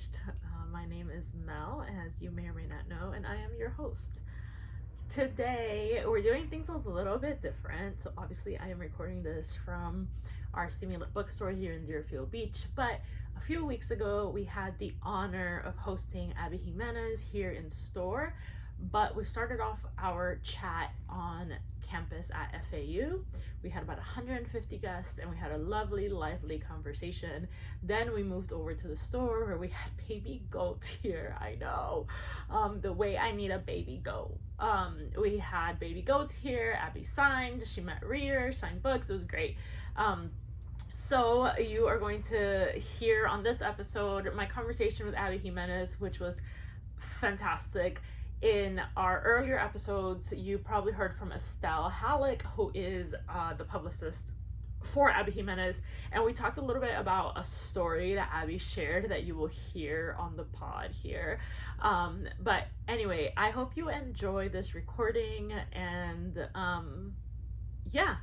Unfinished. My name is Mel, as you may or may not know, and I am your host. Today, we're doing things a little bit different. So obviously, I am recording this from our Steamy Lit bookstore here in Deerfield Beach, but a few weeks ago, we had the honor of hosting Abby Jimenez here in store, but we started off our chat on campus at FAU. We had about 150 guests and we had a lovely, lively conversation. Then we moved over to the store where we had baby goat here. I know, the way I need a baby goat. We had baby goats here. Abby signed, she met readers, signed books. It was great. So you are going to hear on this episode my conversation with Abby Jimenez, which was fantastic. In our earlier episodes, you probably heard from Estelle Halleck, who is the publicist for Abby Jimenez, and we talked a little bit about a story that Abby shared that you will hear on the pod here. But anyway, I hope you enjoy this recording, and yeah,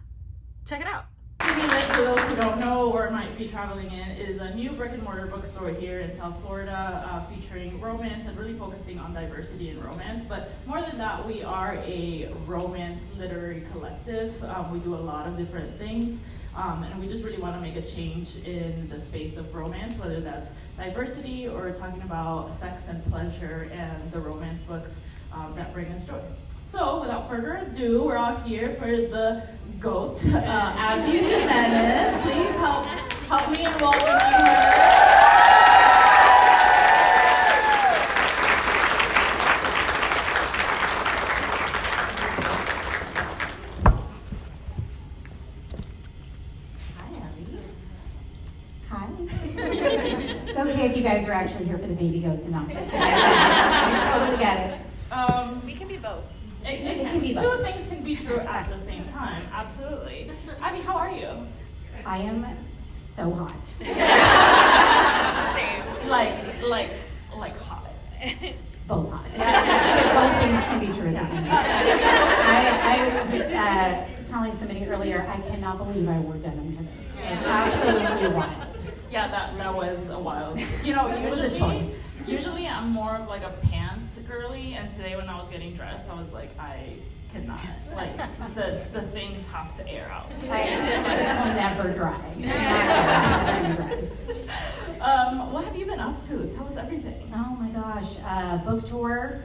check it out. Steamy Lit, for those who don't know or might be traveling in, is a new brick and mortar bookstore here in South Florida, featuring romance and really focusing on diversity in romance. But more than that, we are a romance literary collective. We do a lot of different things, and we just really want to make a change in the space of romance, whether that's diversity or talking about sex and pleasure and the romance books that bring us joy. So, without further ado, we're all here for the GOAT, Abby Jimenez. Please help me in welcoming her. Hi. It's okay if you guys are actually here for the baby goats and not. I totally get it. We can be both. It can be both. Two things can be true at the same time. Absolutely. Abby, how are you? I am so hot. Same. Like hot. Both hot. Both things can be true at the same time. I was telling somebody earlier, I cannot believe I wore denim to this. It's absolutely wild. Yeah, that was a wild. You know, it was a choice. Usually I'm more of like a pant girly, and today when I was getting dressed, I was like, I cannot. Like, the things have to air out. This will never dry. Never dry. What have you been up to? Tell us everything. Oh my gosh, book tour.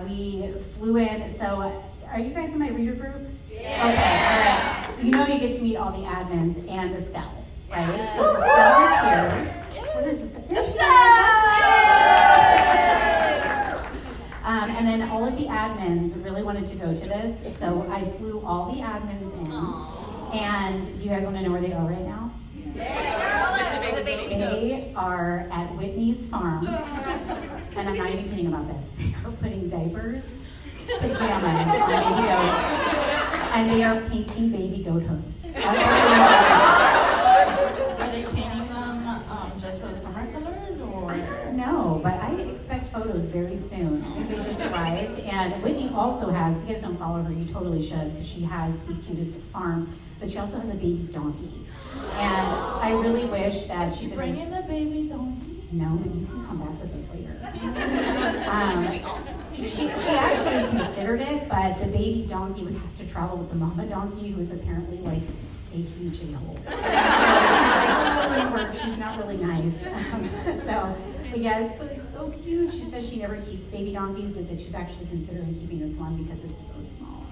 We flew in, so are you guys in my reader group? Yeah. Okay, all right. So you know you get to meet all the admins and Estelle, right? Yeah. So Estelle is here. What is this? Estelle! And then all of the admins really wanted to go to this, so I flew all the admins in. Aww. And you guys want to know where they are right now? Yeah. They are at Whitney's farm, and I'm not even kidding about this. They are putting diapers, pajamas on baby goats, and they are painting baby goat hooves. Are they painting them just for the summer colors, or? No, but I expect photos very soon. I think they just arrived, and Whitney also has, if you guys don't follow her, you totally should, because she has the cutest farm, but she also has a baby donkey. And I really wish that she could bring in the baby donkey. No, but you can come back with us later. She actually considered it, but the baby donkey would have to travel with the mama donkey, who is apparently like a huge a-hole. So she's like, oh, it wouldn't work. She's not really nice. But yeah, it's so cute. She says she never keeps baby donkeys, but that she's actually considering keeping this one because it's so small.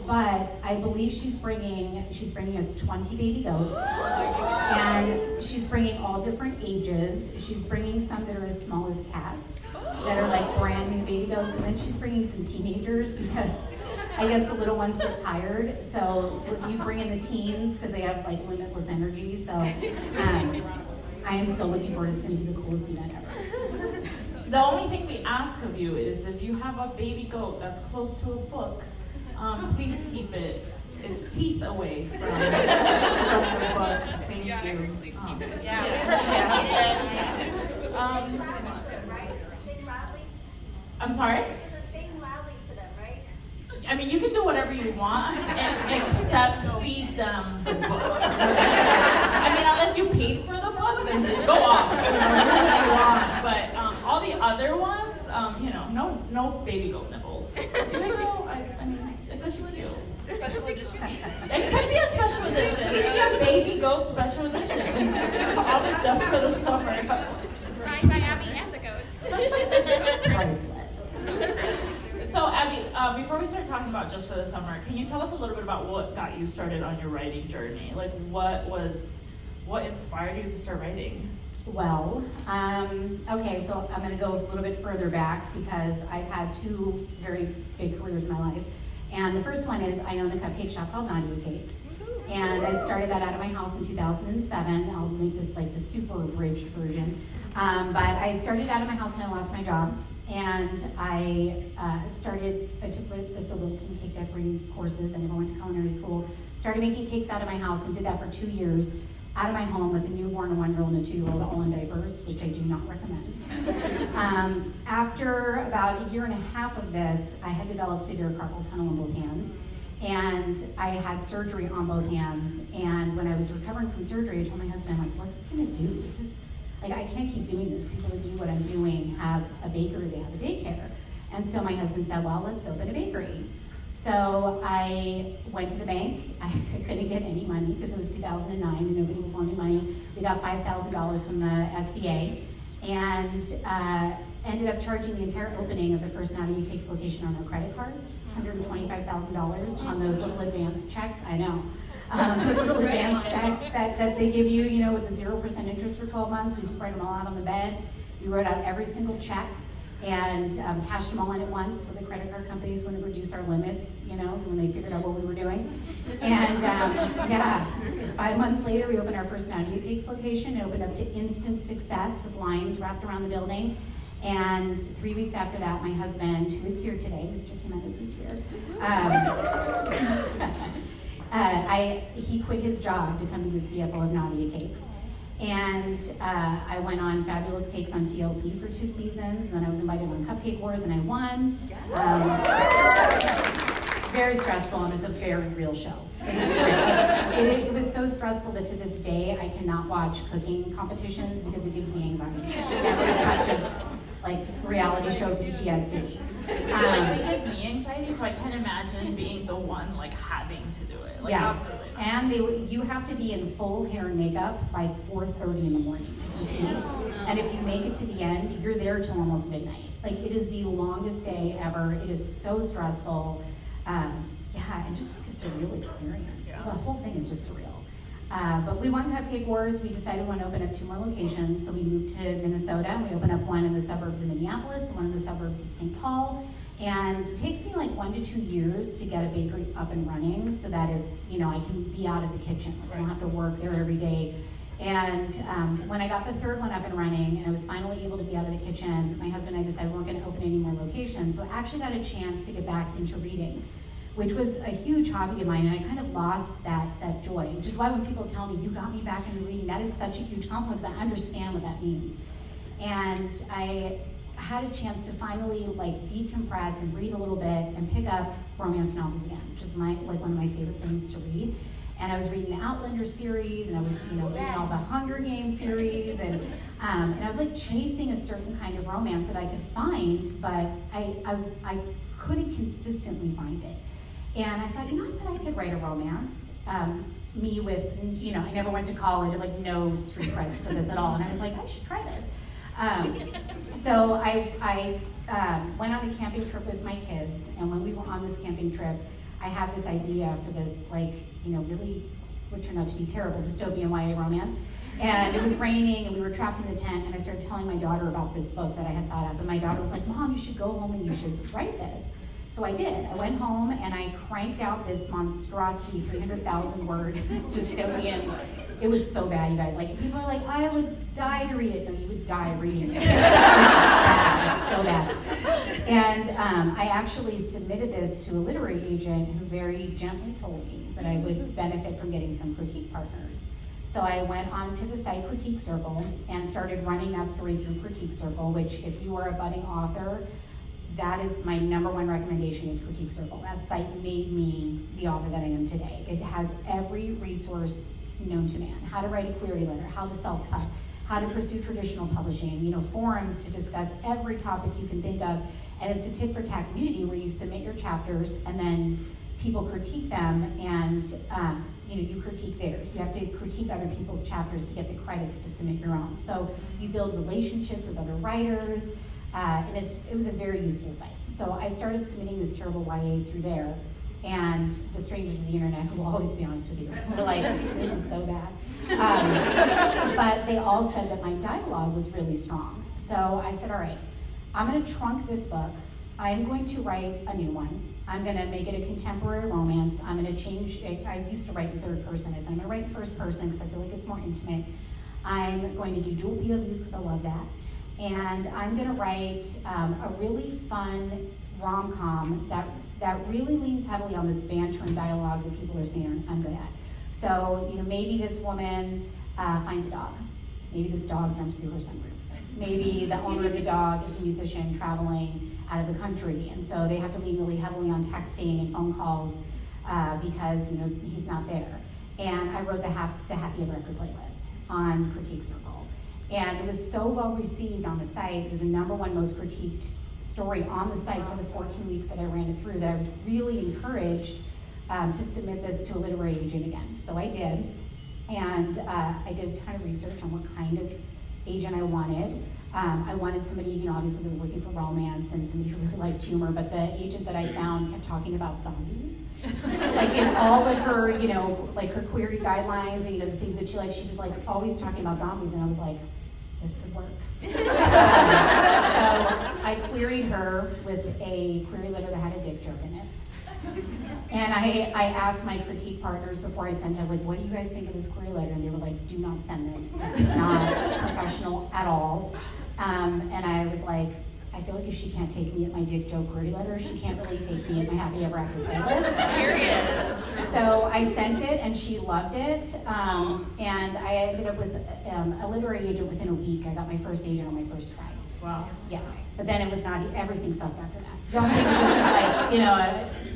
But I believe she's bringing us 20 baby goats, and she's bringing all different ages. She's bringing some that are as small as cats, that are like brand new baby goats, and then she's bringing some teenagers because I guess the little ones get tired. So you bring in the teens because they have like limitless energy. So I am so looking forward to this. It's gonna be the coolest event ever. The only thing we ask of you is if you have a baby goat that's close to a book, please keep its teeth away from the book. Thank you. Please keep it. I'm sorry? Sing loudly to them, right? I mean, you can do whatever you want, except feed them the book. I mean, unless you paid for the book, then go off. Whatever you want. But no baby goat nipples. Even though, I mean, it could be cute. Special edition. It could be a special edition. It could be a baby goat special edition. All it just for the summer. Signed by Abby and the goats. Priceless. So Abby, before we start talking about just for the summer, can you tell us a little bit about what got you started on your writing journey? Like what inspired you to start writing? Well, okay, so I'm going to go a little bit further back because I've had two very big careers in my life. And the first one is I own a cupcake shop called Nadia Cakes. And I started that out of my house in 2007. I'll make this like the super abridged version. But I started out of my house when I lost my job. And I took like the Wilton cake decorating courses. I never went to culinary school. Started making cakes out of my house and did that for 2 years. Out of my home with a newborn, a 1-year-old, and a 2-year-old, all in diapers, which I do not recommend. After about 1.5 years of this, I had developed severe carpal tunnel in both hands, and I had surgery on both hands. And when I was recovering from surgery, I told my husband, I'm like, what am I gonna do? This is like, I can't keep doing this. People that do what I'm doing have a bakery, they have a daycare. And so my husband said, well, let's open a bakery. So I went to the bank. I couldn't get any money because it was 2009 and nobody was loaning money. We got $5,000 from the SBA and ended up charging the entire opening of the first Nadia Cakes location on our credit cards, $125,000 on those little advance checks. I know. Those little advance checks that they give you, you know, with the 0% interest for 12 months. We spread them all out on the bed. We wrote out every single check and cashed them all in at once, so the credit card companies wouldn't reduce our limits, you know, when they figured out what we were doing. And yeah, 5 months later, we opened our first Nadia Cakes location. It opened up to instant success with lines wrapped around the building. And 3 weeks after that, my husband, who is here today, Mr. Jimenez is here, he quit his job to come be the CFO of Nadia Cakes. And I went on Fabulous Cakes on TLC for 2 seasons, and then I was invited on Cupcake Wars, and I won. Very stressful, and it's a very real show. It is great. It was so stressful that to this day, I cannot watch cooking competitions because it gives me anxiety. Every touch of like reality show PTSD. It gives me anxiety, so I can't imagine being the one like having to do it. Like, yes, absolutely. and you have to be in full hair and makeup by 4:30 in the morning to compete. And if you make it to the end, you're there till almost midnight. Like it is the longest day ever. It is so stressful. Yeah, and just like a surreal experience. Yeah. The whole thing is just surreal. But we won Cupcake Wars. We decided we want to open up 2 more locations. So we moved to Minnesota. We opened up one in the suburbs of Minneapolis, one in the suburbs of St. Paul. And it takes me like 1 to 2 years to get a bakery up and running so that it's, you know, I can be out of the kitchen. Like I don't have to work there every day. And when I got the 3rd one up and running and I was finally able to be out of the kitchen, my husband and I decided we weren't going to open any more locations. So I actually got a chance to get back into reading, which was a huge hobby of mine, and I kind of lost that joy, which is why when people tell me, you got me back into reading, that is such a huge compliment, I understand what that means. And I had a chance to finally like decompress and read a little bit and pick up romance novels again, which is one of my favorite things to read. And I was reading the Outlander series, and I was reading all the Hunger Games series, and I was like chasing a certain kind of romance that I could find, but I couldn't consistently find it. And I thought, you know, I bet I could write a romance. Me with, you know, I never went to college, like no street creds for this at all. And I was like, I should try this. So I went on a camping trip with my kids. And when we were on this camping trip, I had this idea for this, like, you know, really what turned out to be terrible dystopian YA romance. And it was raining and we were trapped in the tent, and I started telling my daughter about this book that I had thought of. And my daughter was like, Mom, you should go home and you should write this. So I did. I went home and I cranked out this monstrosity 300,000 word dystopian. It was so bad, you guys. Like, people are like, I would die to read it. No, you would die reading it. So bad. And I actually submitted this to a literary agent who very gently told me that I would benefit from getting some critique partners. So I went on to the site Critique Circle and started running that story through Critique Circle, which if you are a budding author, that is my #1 recommendation is Critique Circle. That site made me the author that I am today. It has every resource known to man. How to write a query letter, how to self-pub, how to pursue traditional publishing, forums to discuss every topic you can think of. And it's a tit for tat community where you submit your chapters and then people critique them, and you critique theirs. You have to critique other people's chapters to get the credits to submit your own. So you build relationships with other writers, and it was a very useful site. So I started submitting this terrible YA through there, and the strangers of the internet, who will always be honest with you, were like, this is so bad. But they all said that my dialogue was really strong. So I said, all right, I'm gonna trunk this book. I'm going to write a new one. I'm gonna make it a contemporary romance. I'm gonna change, I used to write in third person. I said, I'm gonna write in first person because I feel like it's more intimate. I'm going to do dual POVs because I love that. And I'm gonna write a really fun rom-com that really leans heavily on this banter and dialogue that people are saying I'm good at. So, maybe this woman finds a dog. Maybe this dog jumps through her sunroof. Maybe the owner of the dog is a musician traveling out of the country, and so they have to lean really heavily on texting and phone calls because he's not there. And I wrote the Happy Ever After playlist on Critique Circle, and it was so well received on the site. It was the #1 most critiqued story on the site for the 14 weeks that I ran it through, that I was really encouraged to submit this to a literary agent again. So I did, and I did a ton of research on what kind of agent I wanted. I wanted somebody, obviously that was looking for romance and somebody who really liked humor, but the agent that I found kept talking about zombies. Like in all of her, like her query guidelines and the things that she liked, she was like always talking about zombies, and I was like, this could work. So I queried her with a query letter that had a dick joke in it. And I asked my critique partners before I sent it, I was like, what do you guys think of this query letter? And they were like, do not send this. This is not professional at all. And I was like, I feel like if she can't take me at my dick joke query letter, she can't really take me at my Happy Ever After playlist. Period. So I sent it, and she loved it. And I ended up with a literary agent within a week. I got my first agent on my first try. Wow. Yes, but then it was not, everything sucked after that. So don't think it was just like,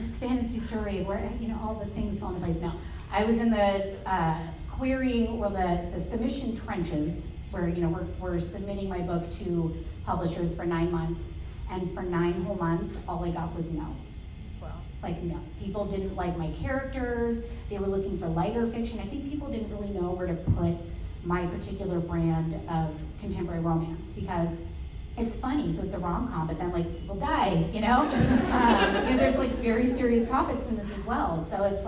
this fantasy story where, all the things fall into place. No, I was in the querying, or the submission trenches, where, we're submitting my book to publishers for 9 months, and for 9 whole months, all I got was no. Wow. Like, no. People didn't like my characters. They were looking for lighter fiction. I think people didn't really know where to put my particular brand of contemporary romance, because it's funny, so it's a rom-com, but then people die, there's very serious topics in this as well. So it's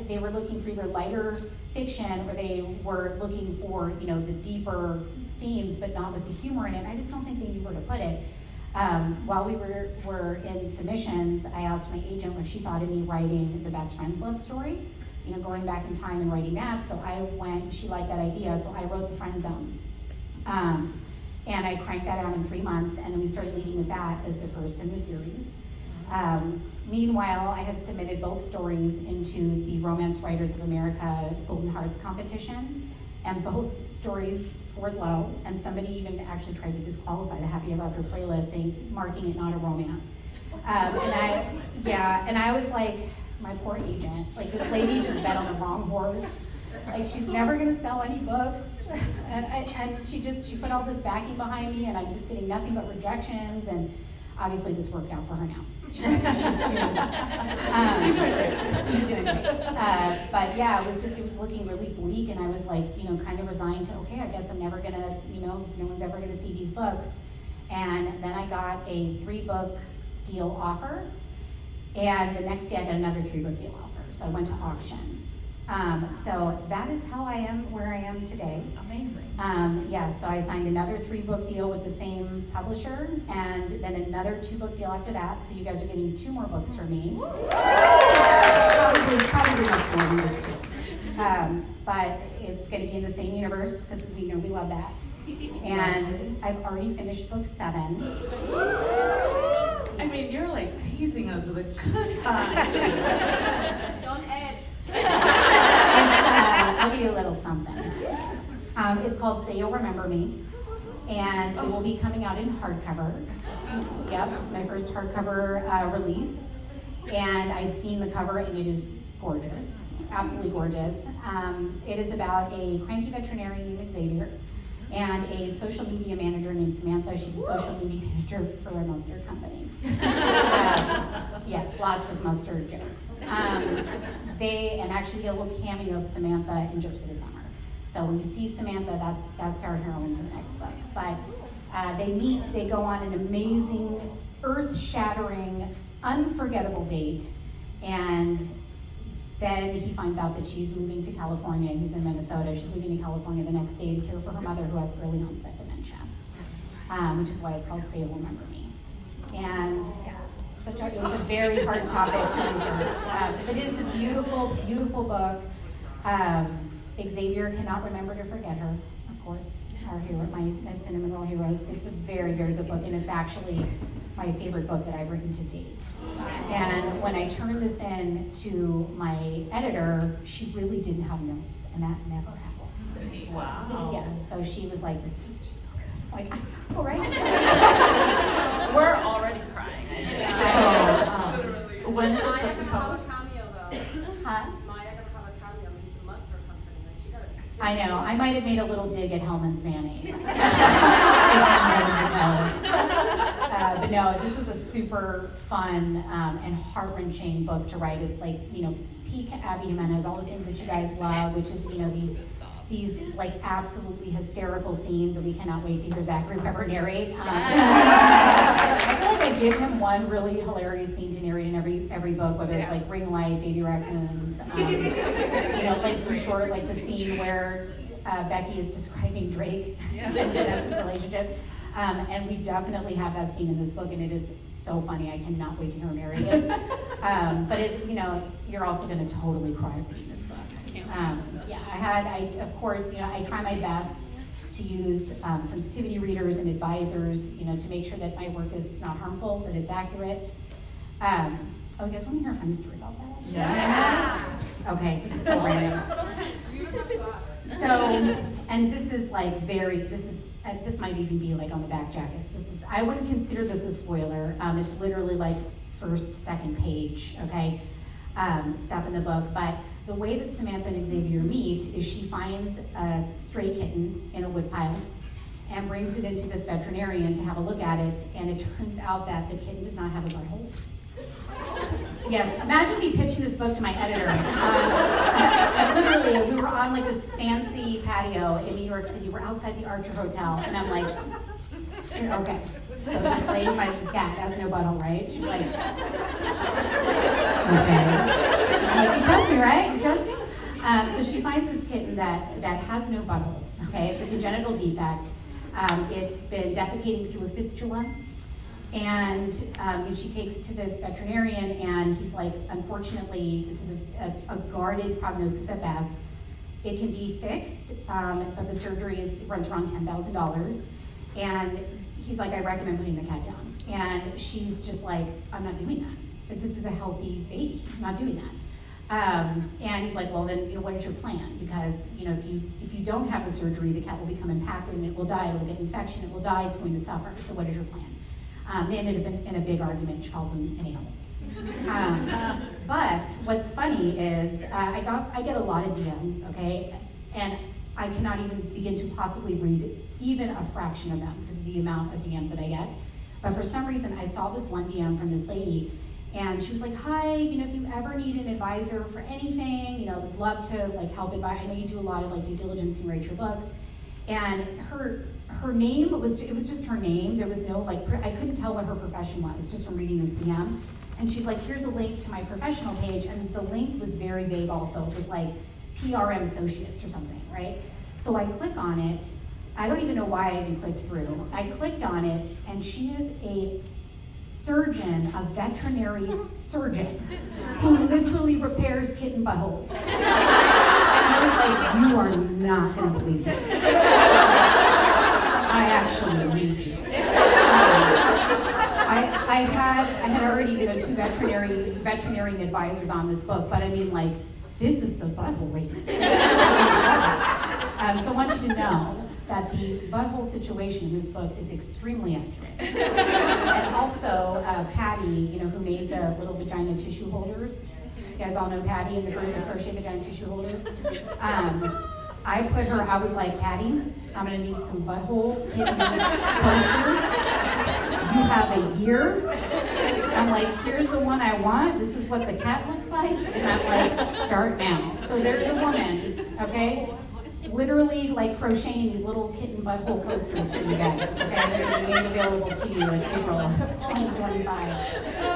they were looking for either lighter fiction, or they were looking for, the deeper themes, but not with the humor in it. I just don't think they knew where to put it. While we were in submissions, I asked my agent what she thought of me writing the Best Friends love story, going back in time and writing that. So she liked that idea, so I wrote The Friend Zone. And I cranked that out in 3 months, and then we started leading with that as the first in the series. Meanwhile, I had submitted both stories into the Romance Writers of America Golden Hearts competition, and both stories scored low, and somebody even actually tried to disqualify the Happy Ever After playlist, marking it not a romance. And I was like, my poor agent, this lady just bet on the wrong horse. She's never gonna sell any books, and she put all this backing behind me, and I'm just getting nothing but rejections, and obviously this worked out for her now. She's doing great. She's doing great. But yeah, it was looking really bleak, and I was kind of resigned to, okay, I guess I'm never gonna, no one's ever gonna see these books. And then I got a 3-book deal offer, and the next day I got another 3-book deal offer, so I went to auction. So that is how I am where I am today. Amazing. Yes, so I signed another 3-book deal with the same publisher, and then another 2-book deal after that. So you guys are getting 2 more books from me. Probably much more than just 2. But it's going to be in the same universe, because we love that. And I've already finished book 7. I mean, you're teasing us with a good time. Don't edge. I'll give you a little something. It's called Say You'll Remember Me, and it will be coming out in hardcover. Yep, it's my first hardcover release, and I've seen the cover, and it is gorgeous, absolutely gorgeous. It is about a cranky veterinarian named Xavier and a social media manager named Samantha. She's a social media manager for a mustard company. Yes, lots of mustard jokes. And actually a little cameo of Samantha in Just for the Summer. So when you see Samantha, that's our heroine in the next book. But they meet, they go on an amazing, earth-shattering, unforgettable date, and then he finds out that she's moving to California. He's in Minnesota. She's moving to California the next day to care for her mother who has early onset dementia, which is why it's called Say You'll Remember Me. And it was a very hard topic to research. But it is a beautiful, beautiful book. Xavier cannot remember to forget her, of course, our hero, my cinnamon roll heroes. It's a very, very good book, and it's actually my favorite book that I've written to date. And when I turned this in to my editor, she really didn't have notes, and that never happened. Wow. Yes, so she was like, this is just so good. Like, all right. We're already crying. When is it Maya set to gonna have a come? cameo though. Huh? Maya gonna have a cameo with the mustard company. Like she gotta. I know, I might have made a little dig at Hellman's mayonnaise. But no, this was a super fun and heart-wrenching book to write. It's like, peak Abby Jimenez, all the things that you guys love, which is, these like absolutely hysterical scenes that we cannot wait to hear Zachary Pepper narrate. I feel like I give him one really hilarious scene to narrate in every book, whether it's like Ring Light, Baby Raccoons, Life's Too Short, like the scene where Becky is describing Drake and Vanessa's relationship. And we definitely have that scene in this book, and it is so funny. I cannot wait to hear her narrate it. But you're also going to totally cry reading this book. Of course, I try my best to use sensitivity readers and advisors, to make sure that my work is not harmful, that it's accurate. You guys want to hear a funny story about that? Yeah. Okay, this is so random. And this is like this might even be like on the back jackets. I wouldn't consider this a spoiler. It's literally like first, second page, okay, stuff in the book. But the way that Samantha and Xavier meet is she finds a stray kitten in a woodpile and brings it into this veterinarian to have a look at it, and it turns out that the kitten does not have a butthole. Yes, imagine me pitching this book to my editor. Literally, we were on like this fancy patio in New York City. We're outside the Archer Hotel, and I'm like, okay. So this lady finds this cat, has no butthole, right? She's like, okay. I'm like, you trust me, right? You trust me? So she finds this kitten that has no butthole, okay? It's a congenital defect. It's been defecating through a fistula. And she takes it to this veterinarian, and he's like, unfortunately, this is a guarded prognosis at best. It can be fixed, but the surgery runs around $10,000. And he's like, I recommend putting the cat down. And she's just like, I'm not doing that. But this is a healthy baby. I'm not doing that. And he's like, well, then, what is your plan? Because, if you don't have the surgery, the cat will become impacted and it will die. It will get infection. It will die. It's going to suffer. So what is your plan? They ended up in a big argument. She calls him an animal. But what's funny is I get a lot of DMs, okay? And I cannot even begin to possibly read even a fraction of them because of the amount of DMs that I get. But for some reason, I saw this one DM from this lady, and she was like, hi, if you ever need an advisor for anything, would love to help advise. I know you do a lot of due diligence and you write your books. And her name it was just her name. There was no I couldn't tell what her profession was just from reading this DM. And she's like, here's a link to my professional page, and the link was very vague also. It was like PRM Associates or something, right? So I click on it. I don't even know why I even clicked through. I clicked on it, and she is a surgeon, a veterinary surgeon, who literally repairs kitten buttholes. And I was like, you are not going to believe this. I actually need you. I had already two veterinarian advisors on this book, but I mean, this is the butthole lady. So I want you to know that the butthole situation in this book is extremely accurate. And also, Patty, who made the little vagina tissue holders. You guys all know Patty and the group of crochet vagina tissue holders. I was like, Patty, I'm gonna need some butthole kitten posters. You have a year. I'm like, here's the one I want. This is what the cat looks like. And I'm like, start now. So there's a woman, okay? Literally like crocheting these little kitten butthole posters for you guys. Okay, they're gonna be made available to you in April of 2025.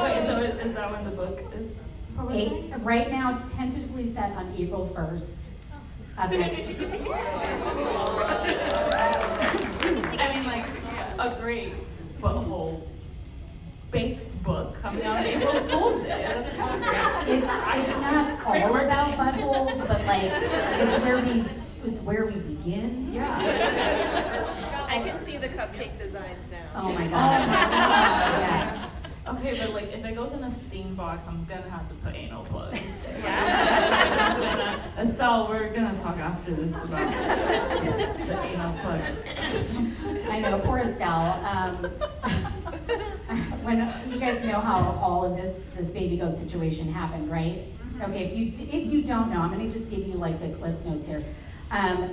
Wait, so is that when the book is published? Right now, it's tentatively set on April 1st of next year. I mean, like, a great butthole based book coming out on April Fool's Day. That's kind of great. It's not all about buttholes, but like it's where we begin. Yeah. I can see the cupcake designs now. Oh my god. Yes. Okay, but like if it goes in a steam box, I'm gonna have to put anal plugs. Yeah. Estelle, we're gonna talk after this about the anal plugs. I know, poor Estelle. When you guys know how all of this baby goat situation happened, right? Okay, if you don't know, I'm gonna just give you like the Cliff's notes here.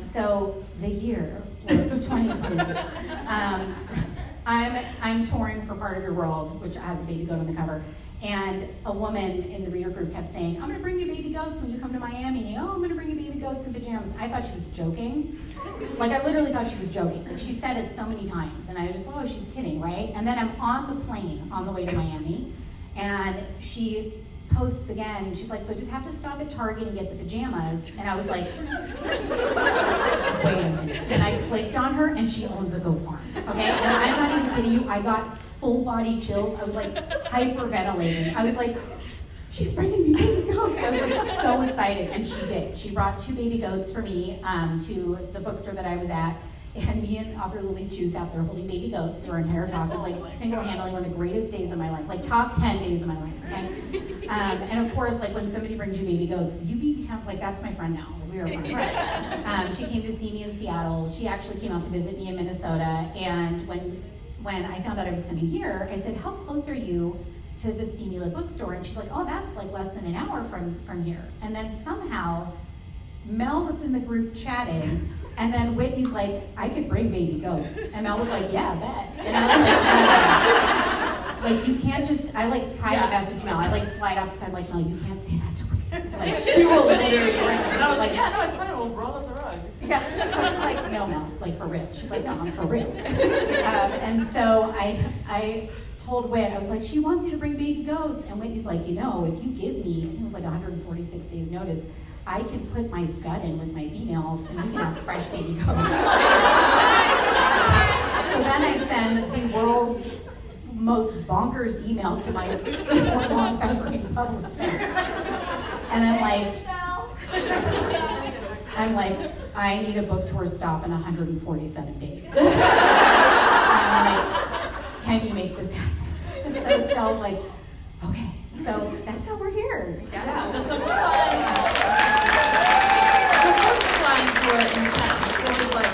So the year was 2020. I'm touring for Part of Your World, which has a baby goat on the cover. And a woman in the reader group kept saying, I'm gonna bring you baby goats when you come to Miami. Oh, I'm gonna bring you baby goats in pajamas. I thought she was joking. Like, I literally thought she was joking. Like, she said it so many times. And I just, oh, she's kidding, right? And then I'm on the plane on the way to Miami. And she posts again, and she's like, so I just have to stop at Target and get the pajamas. And I was like, wait a minute. And I clicked on her, and she owns a goat farm, okay? And I'm not even kidding you, I got full body chills. I was like hyperventilating. I was like, she's bringing me baby goats. I was like so excited, and she did. She brought 2 baby goats for me to the bookstore that I was at. And me and other Lily Chu out there holding baby goats through our entire talk. It was like single-handedly one of the greatest days of my life, like top 10 days of my life, okay? And of course, like when somebody brings you baby goats, you become, like that's my friend now, we are friends. She came to see me in Seattle. She actually came out to visit me in Minnesota. And when I found out I was coming here, I said, how close are you to the Stimula bookstore? And she's like, oh, that's like less than an hour from here. And then somehow, Mel was in the group chatting, and then Whitney's like, I could bring baby goats. And Mel was like, yeah, I bet. And I was like, like, you can't just, I like private message Mel. I like slide off the side, like, Mel, you can't say that to Whitney. It's like, she will literally bring it. And I was like, yeah, no, it's fine, we'll roll up the rug. Yeah, I was like, no, Mel, like for real. She's like, no, I'm for real. And so I told Whit, I was like, she wants you to bring baby goats. And Whitney's like, you know, if you give me, it was like 146 days notice, I can put my stud in with my females and we can have fresh baby goats. So then I send the world's most bonkers email to my long-suffering publicist. And I'm like, I need a book tour stop in 147 days. And I'm like, can you make this happen? So Sal's like, okay. So that's how we're here. Yeah, the lines were intense. It was like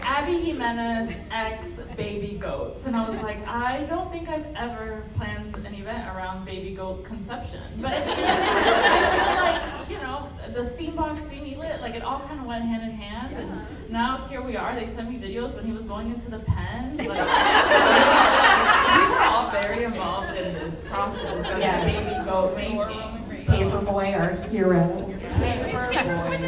Abby Jimenez x baby goats, and I was like, I don't think I've ever planned an event around baby goat conception. But I feel like, you know, the steam box, steamy lit, like it all kind of went hand in hand. And now here we are. They sent me videos when he was going into the pen. Like, we were all very involved in this process of baby goat making. Paperboy, our hero. Paperboy.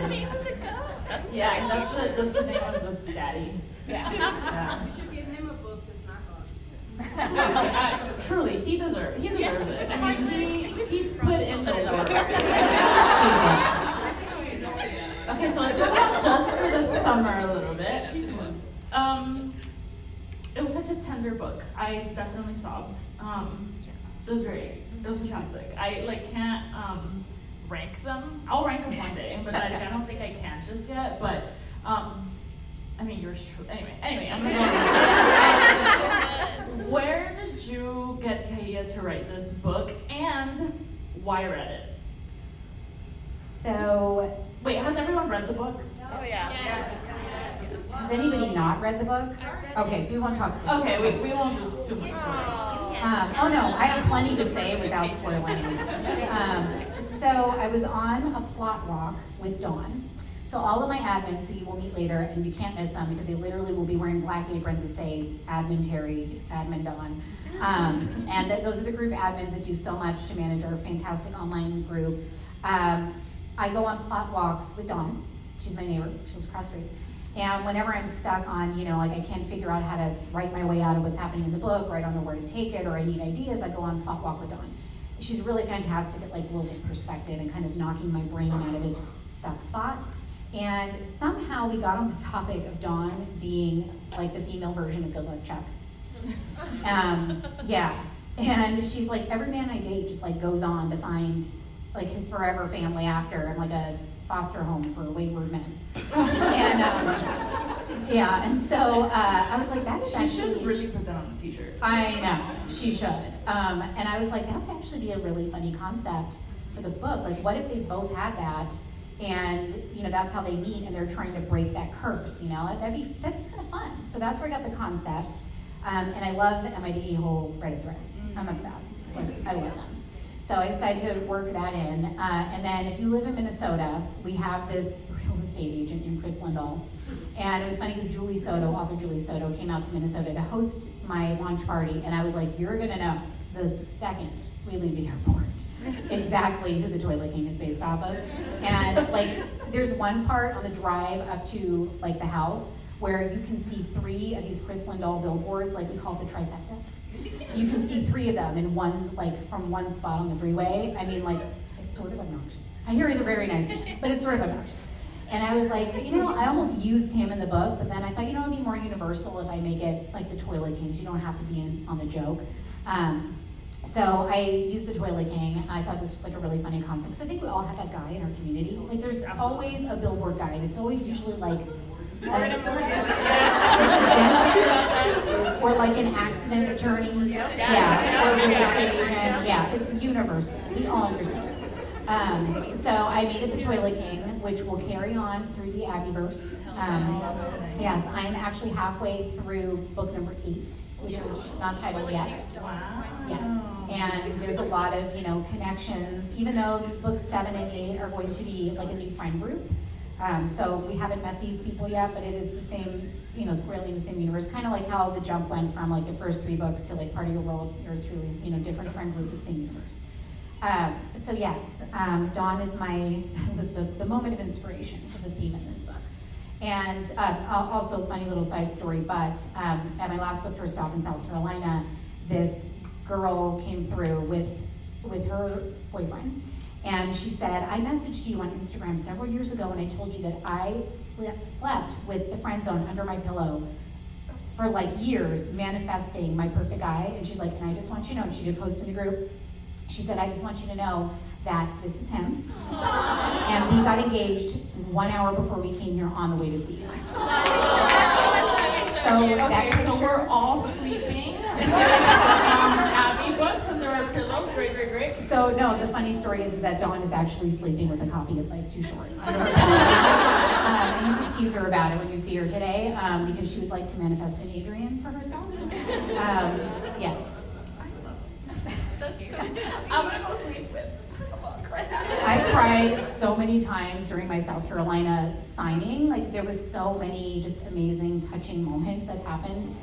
Yeah, that's the name of the daddy. Yeah. You should give him a book to snack on. Truly, he deserves it. I mean, he put in the work. Okay, so let's just for the summer a little bit. It was such a tender book. I definitely sobbed. It was great. It was fantastic. I can't rank them. I'll rank them one day, but I don't think I can just yet. But I mean, yours truly. Anyway, I'm gonna go. Where did you get the idea to write this book, and why Reddit? So, wait, has everyone read the book? Oh, yeah. Yes. Has anybody not read the book? Okay, so we won't talk spoilers. Okay, we won't do too much spoiling. Oh no, I have plenty to say without spoiling. So I was on a plot walk with Dawn. So all of my admins, who you will meet later, and you can't miss them because they literally will be wearing black aprons that say Admin Terry, Admin Dawn. And those are the group admins that do so much to manage our fantastic online group. I go on plot walks with Dawn. She's my neighbor. She lives across the street. And whenever I'm stuck on, like I can't figure out how to write my way out of what's happening in the book, or I don't know where to take it, or I need ideas, I go on plot walk with Dawn. She's really fantastic at like little perspective and kind of knocking my brain out of its stuck spot. And somehow we got on the topic of Dawn being like the female version of Good Luck Chuck. Yeah, and she's like, every man I date just like goes on to find like his forever family after. I'm like a foster home for wayward men. And yeah, and so I was like, that is She should really put that on a t-shirt. I know, she should. And I was like, that would actually be a really funny concept for the book. Like, what if they both had that, and that's how they meet, and they're trying to break that curse. That'd be kind of fun. So that's where I got the concept. And I love MIDE whole Reddit threads. I'm obsessed. Like, I love them. So I decided to work that in. And then if you live in Minnesota, we have this real estate agent named Chris Lindahl. And it was funny because Julie Soto, author Julie Soto, came out to Minnesota to host my launch party. And I was like, you're gonna know the second we leave the airport exactly who the Toilet King is based off of. And like, there's one part on the drive up to like the house where you can see 3 of these Chris Lindahl billboards, like we call it the trifecta. You can see 3 of them in one, like from one spot on the freeway. I mean, like, it's sort of obnoxious. I hear he's a very nice man, but it's sort of obnoxious. And I was like, I almost used him in the book, but then I thought, it'd be more universal if I make it like the Toilet Kings. You don't have to be in on the joke. So I used the Toilet King. I thought this was like a really funny concept, because I think we all have that guy in our community. Like, there's always a billboard guy, and it's always usually like, or like an accident attorney, yeah, or real estate agent, yeah, it's universal. We all understand. So I made it the Toilet King, which will carry on through the Abbeyverse. Yes, I'm actually halfway through book number 8, which is not titled yet. Wow. Yes, and there's a lot of connections. Even though books 7 and 8 are going to be like a new friend group. So we haven't met these people yet, but it is the same, squarely in the same universe. Kind of like how The Jump went from like the first 3 books to like Part of Your World, yours truly, different friend group, the same universe. So yes, Dawn was the moment of inspiration for the theme in this book. And also, funny little side story, but at my last book tour stop in South Carolina, this girl came through with her boyfriend. And she said, I messaged you on Instagram several years ago and I told you that I slept with the friend zone under my pillow for like years, manifesting my perfect guy. And she's like, and I just want you to know, and she did post in the group, she said, I just want you to know that this is him. And we got engaged 1 hour before we came here on the way to see you. So we're all sleeping. Abby books under our pillows. Great. So no, the funny story is that Dawn is actually sleeping with a copy of Life's Too Short. And you can tease her about it when you see her today, because she would like to manifest an Adrian for herself. Yes. I'm gonna go sleep with. I cried so many times during my South Carolina signing. Like, there was so many just amazing, touching moments that happened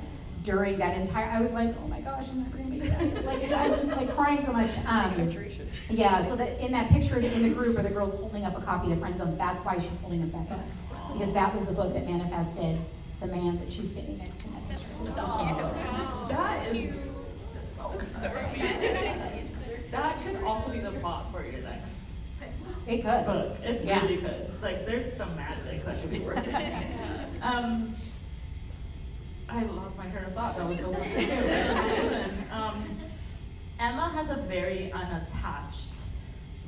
during that entire. I was like, oh my gosh, I'm never gonna make it out here. Like, I'm like crying so much. Yeah. So that in that picture in the group where the girl's holding up a copy of the Friend Zone, that's why she's holding up that book, because that was the book that manifested the man that she's standing next to in that picture. That is so that could also be the plot for your next It could. book. It really could. Like, there's some magic that could be working. I lost my train of thought. That was so weird. Emma has a very unattached,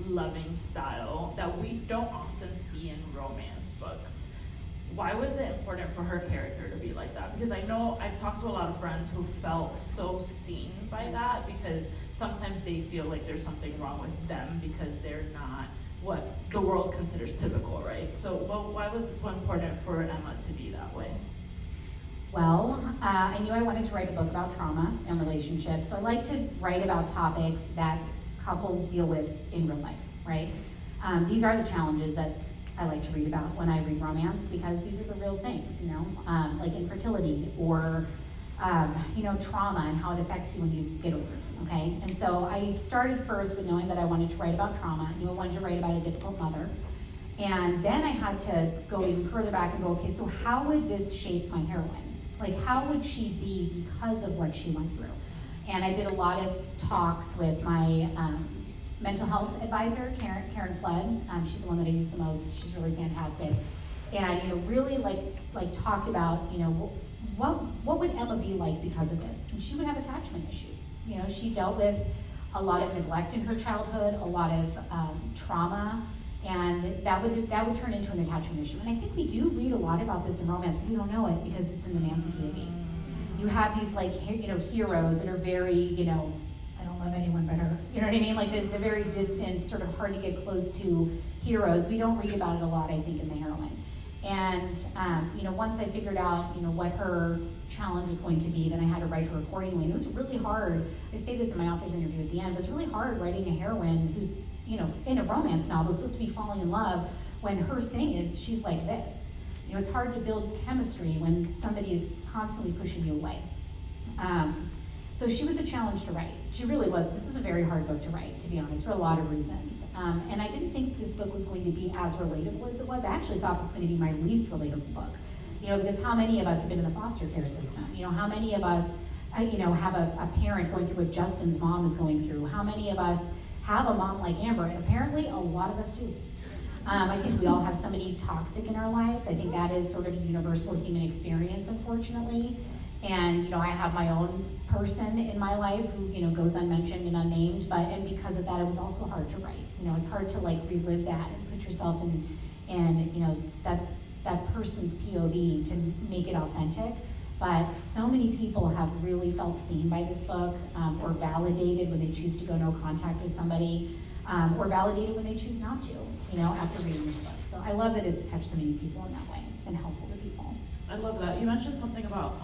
loving style that we don't often see in romance books. Why was it important for her character to be like that? Because I know I've talked to a lot of friends who felt so seen by that, because sometimes they feel like there's something wrong with them because they're not what the world considers typical, right? So why was it so important for Emma to be that way? Well, I knew I wanted to write a book about trauma and relationships, so I like to write about topics that couples deal with in real life, right? These are the challenges that I like to read about when I read romance, because these are the real things, like infertility or trauma and how it affects you when you get older, okay? And so I started first with knowing that I wanted to write about trauma. I knew I wanted to write about a difficult mother. And then I had to go even further back and go, okay, so how would this shape my heroine? Like, how would she be because of what she went through? And I did a lot of talks with my mental health advisor, Karen Flood. She's the one that I use the most. She's really fantastic. And, really like talked about, what would Emma be like because of this? And she would have attachment issues. She dealt with a lot of neglect in her childhood, a lot of trauma, and that would turn into an attachment issue. And I think we do read a lot about this in romance, but we don't know it because it's in the Nancy Katie. You have these heroes that are very, I don't love anyone but her. You know what I mean? Like the very distant, sort of hard to get close to heroes. We don't read about it a lot, I think, in the heroine. And once I figured out, what her challenge was going to be, then I had to write her accordingly. And it was really hard. I say this in my author's interview at the end, but it's really hard writing a heroine who's, in a romance novel, supposed to be falling in love, when her thing is she's like this. It's hard to build chemistry when somebody is constantly pushing you away. So she was a challenge to write. She really was. This was a very hard book to write, to be honest, for a lot of reasons. And I didn't think this book was going to be as relatable as it was. I actually thought this was going to be my least relatable book. Because how many of us have been in the foster care system? How many of us, have a parent going through what Justin's mom is going through? How many of us have a mom like Amber? And apparently a lot of us do. I think we all have somebody toxic in our lives. I think that is sort of a universal human experience, unfortunately. And, I have my own person in my life who, goes unmentioned and unnamed, and because of that, it was also hard to write. It's hard to relive that and put yourself in that person's POV to make it authentic. But so many people have really felt seen by this book, or validated when they choose to go no contact with somebody, or validated when they choose not to, after reading this book. So I love that it's touched so many people in that way. It's been helpful to people. I love that. You mentioned something about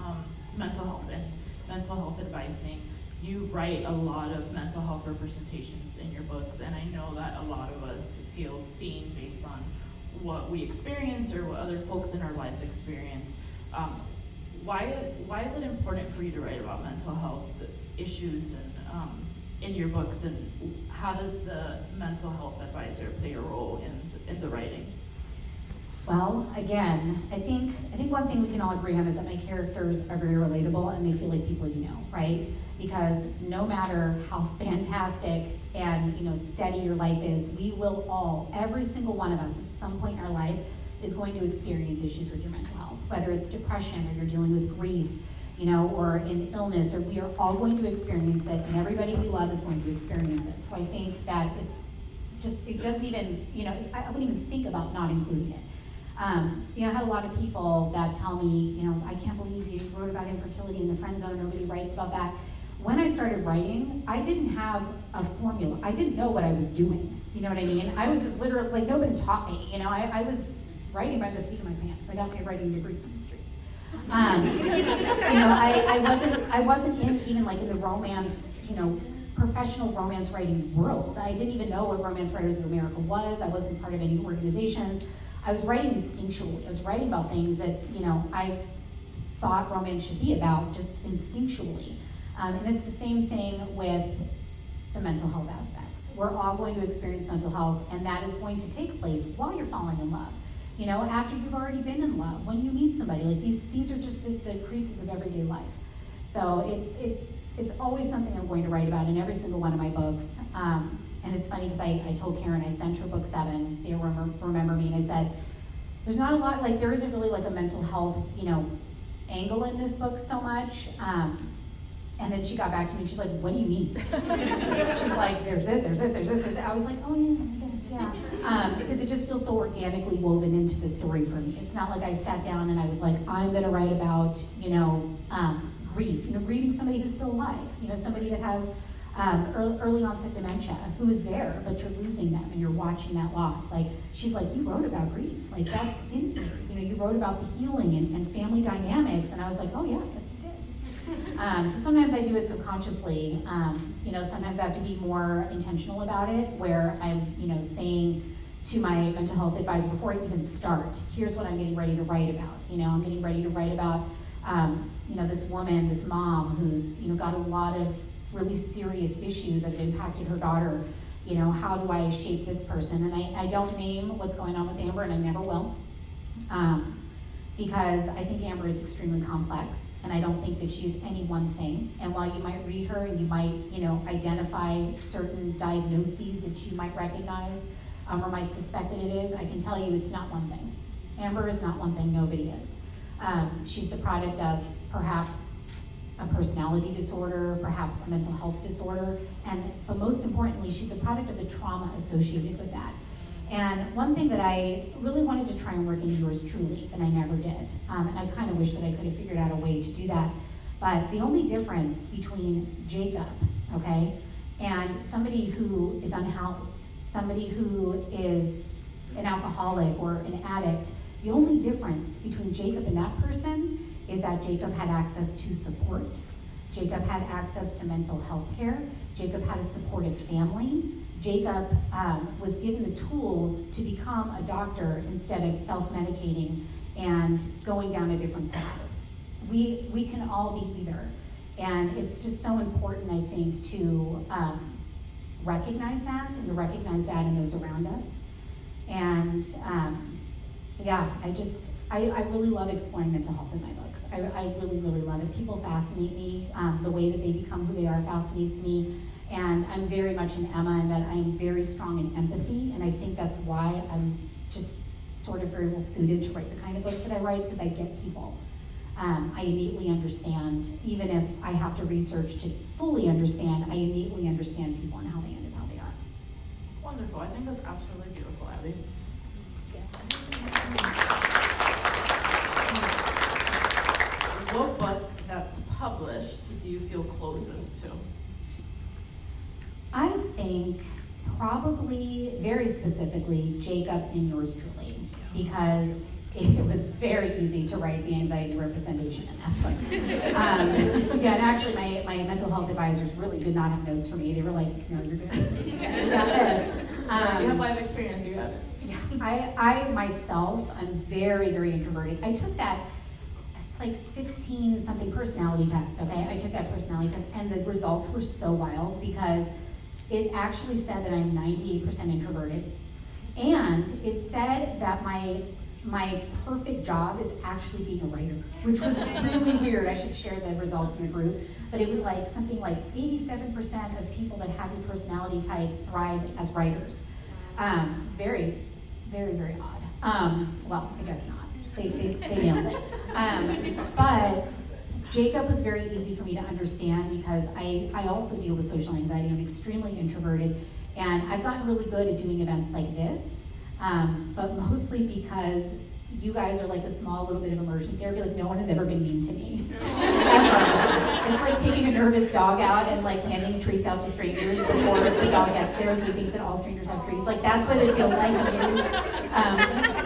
mental health and mental health advising. You write a lot of mental health representations in your books, and I know that a lot of us feel seen based on what we experience or what other folks in our life experience. Why is it important for you to write about mental health issues and in your books, and how does the mental health advisor play a role in the writing? Well, again, I think one thing we can all agree on is that my characters are very relatable and they feel like people right? Because no matter how fantastic and steady your life is, we will all, every single one of us at some point in our life is going to experience issues with your mental health, whether it's depression or you're dealing with grief, or an illness, or we are all going to experience it, and everybody we love is going to experience it. So I think that it doesn't even, I wouldn't even think about not including it. I had a lot of people that tell me, I can't believe you wrote about infertility in the friend zone, nobody writes about that. When I started writing, I didn't have a formula. I didn't know what I was doing, you know what I mean? I was just literally, nobody taught me, I was writing by the seat of my pants. I got my writing degree from the streets. I wasn't in even in the romance, professional romance writing world. I didn't even know what Romance Writers of America was. I wasn't part of any organizations. I was writing instinctually. I was writing about things that, I thought romance should be about, just instinctually. And it's the same thing with the mental health aspects. We're all going to experience mental health, and that is going to take place while you're falling in love. After you've already been in love, when you meet somebody, these are just the creases of everyday life. So it's always something I'm going to write about in every single one of my books. And it's funny because I told Karen, I sent her book 7, See Her Remember Me, and I said, there's not a lot, there isn't really a mental health, angle in this book so much. And then she got back to me and she's like, what do you mean? She's like, there's this. I was like, oh yeah, I guess, yeah. Because it just feels so organically woven into the story for me. It's not like I sat down and I was like, I'm gonna write about, grief, grieving somebody who's still alive, somebody that has early onset dementia, who is there, but you're losing them and you're watching that loss. She's like, you wrote about grief, that's in here. You wrote about the healing and family dynamics, and I was like, oh yeah, I guess I did. So sometimes I do it subconsciously. Sometimes I have to be more intentional about it, where I'm, saying to my mental health advisor before I even start. Here's what I'm getting ready to write about. I'm getting ready to write about, this woman, this mom who's, got a lot of really serious issues that have impacted her daughter. How do I shape this person? And I don't name what's going on with Amber, and I never will, because I think Amber is extremely complex, and I don't think that she's any one thing. And while you might read her and you might, identify certain diagnoses that you might recognize, or might suspect that it is, I can tell you it's not one thing. Amber is not one thing, nobody is. She's the product of perhaps a personality disorder, perhaps a mental health disorder, but most importantly, she's a product of the trauma associated with that. And one thing that I really wanted to try and work into yours truly, but I never did, and I kind of wish that I could have figured out a way to do that, but the only difference between Jacob, okay, and somebody who is unhoused, somebody who is an alcoholic or an addict, the only difference between Jacob and that person is that Jacob had access to support. Jacob had access to mental health care. Jacob had a supportive family. Jacob was given the tools to become a doctor instead of self-medicating and going down a different path. We can all be either. And it's just so important, I think, to recognize that and to recognize that in those around us. And I really love exploring mental health in my books. I really, really love it. People fascinate me. The way that they become who they are fascinates me. And I'm very much an Emma in that I am very strong in empathy. And I think that's why I'm just sort of very well suited to write the kind of books that I write, because I get people. I innately understand, even if I have to research to fully understand, I innately understand people and how they ended how they are. Wonderful. I think that's absolutely beautiful, Abby. What book that's published do you feel closest to? I think probably, very specifically, Jacob and yours truly, because it was very easy to write the anxiety representation in that book. And actually my mental health advisors really did not have notes for me. They were like, no, you're good. You got this. You have life experience, you got it. Yeah, I myself, I'm very, very introverted. I took that, it's like 16 something personality test, okay? I took that personality test and the results were so wild because it actually said that I'm 98% introverted. And it said that my perfect job is actually being a writer, which was really weird. I should share the results in the group. But it was like something like 87% of people that have your personality type thrive as writers. This is very, very, very odd. Well, I guess not. They nailed it. But Jacob was very easy for me to understand because I also deal with social anxiety. I'm extremely introverted. And I've gotten really good at doing events like this. But mostly because you guys are like a small little bit of immersion therapy. Like no one has ever been mean to me. Ever. It's like taking a nervous dog out and like handing treats out to strangers before the dog gets there so he thinks that all strangers have treats. Like that's what it feels like.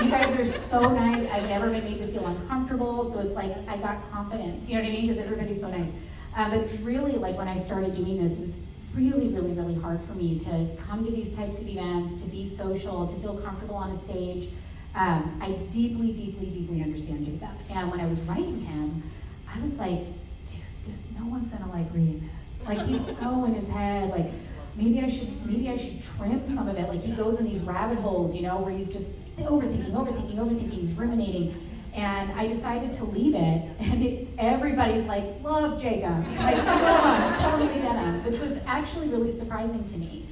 You guys are so nice. I've never been made to feel uncomfortable. So it's like I got confidence. You know what I mean? Because everybody's so nice. But really, like when I started doing this, it was really, really, really hard for me to come to these types of events, to be social, to feel comfortable on a stage. I deeply, deeply, deeply understand Jacob. And when I was writing him, I was like, dude, no one's gonna like reading this. Like he's so in his head, like maybe I should trim some of it. Like he goes in these rabbit holes, you know, where he's just overthinking, he's ruminating. And I decided to leave it, and everybody's like, love Jacob. Like, totally get him, which was actually really surprising to me.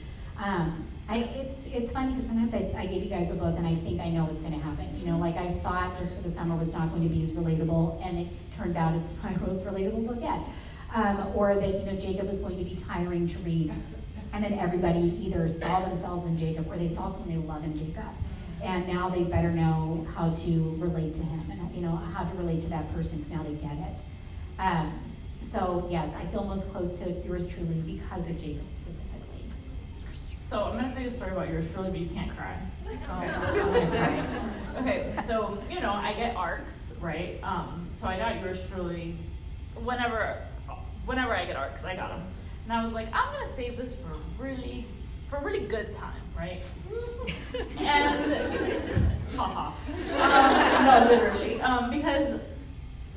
It's funny because sometimes I give you guys a book and I think I know what's going to happen. You know, like I thought Just for the Summer was not going to be as relatable, and it turns out it's my most relatable book yet. Or that, you know, Jacob was going to be tiring to read, and then everybody either saw themselves in Jacob or they saw someone they love in Jacob. And now they better know how to relate to him and, you know, how to relate to that person because now they get it. So yes, I feel most close to yours truly because of Jacob specifically. So I'm going to tell you a story about yours truly, but you can't cry. Okay, so, you know, I get arcs, right? So I got yours truly whenever I get arcs, I got them. And I was like, I'm going to save this for a really for a really good time, right? And, haha. No, literally. Because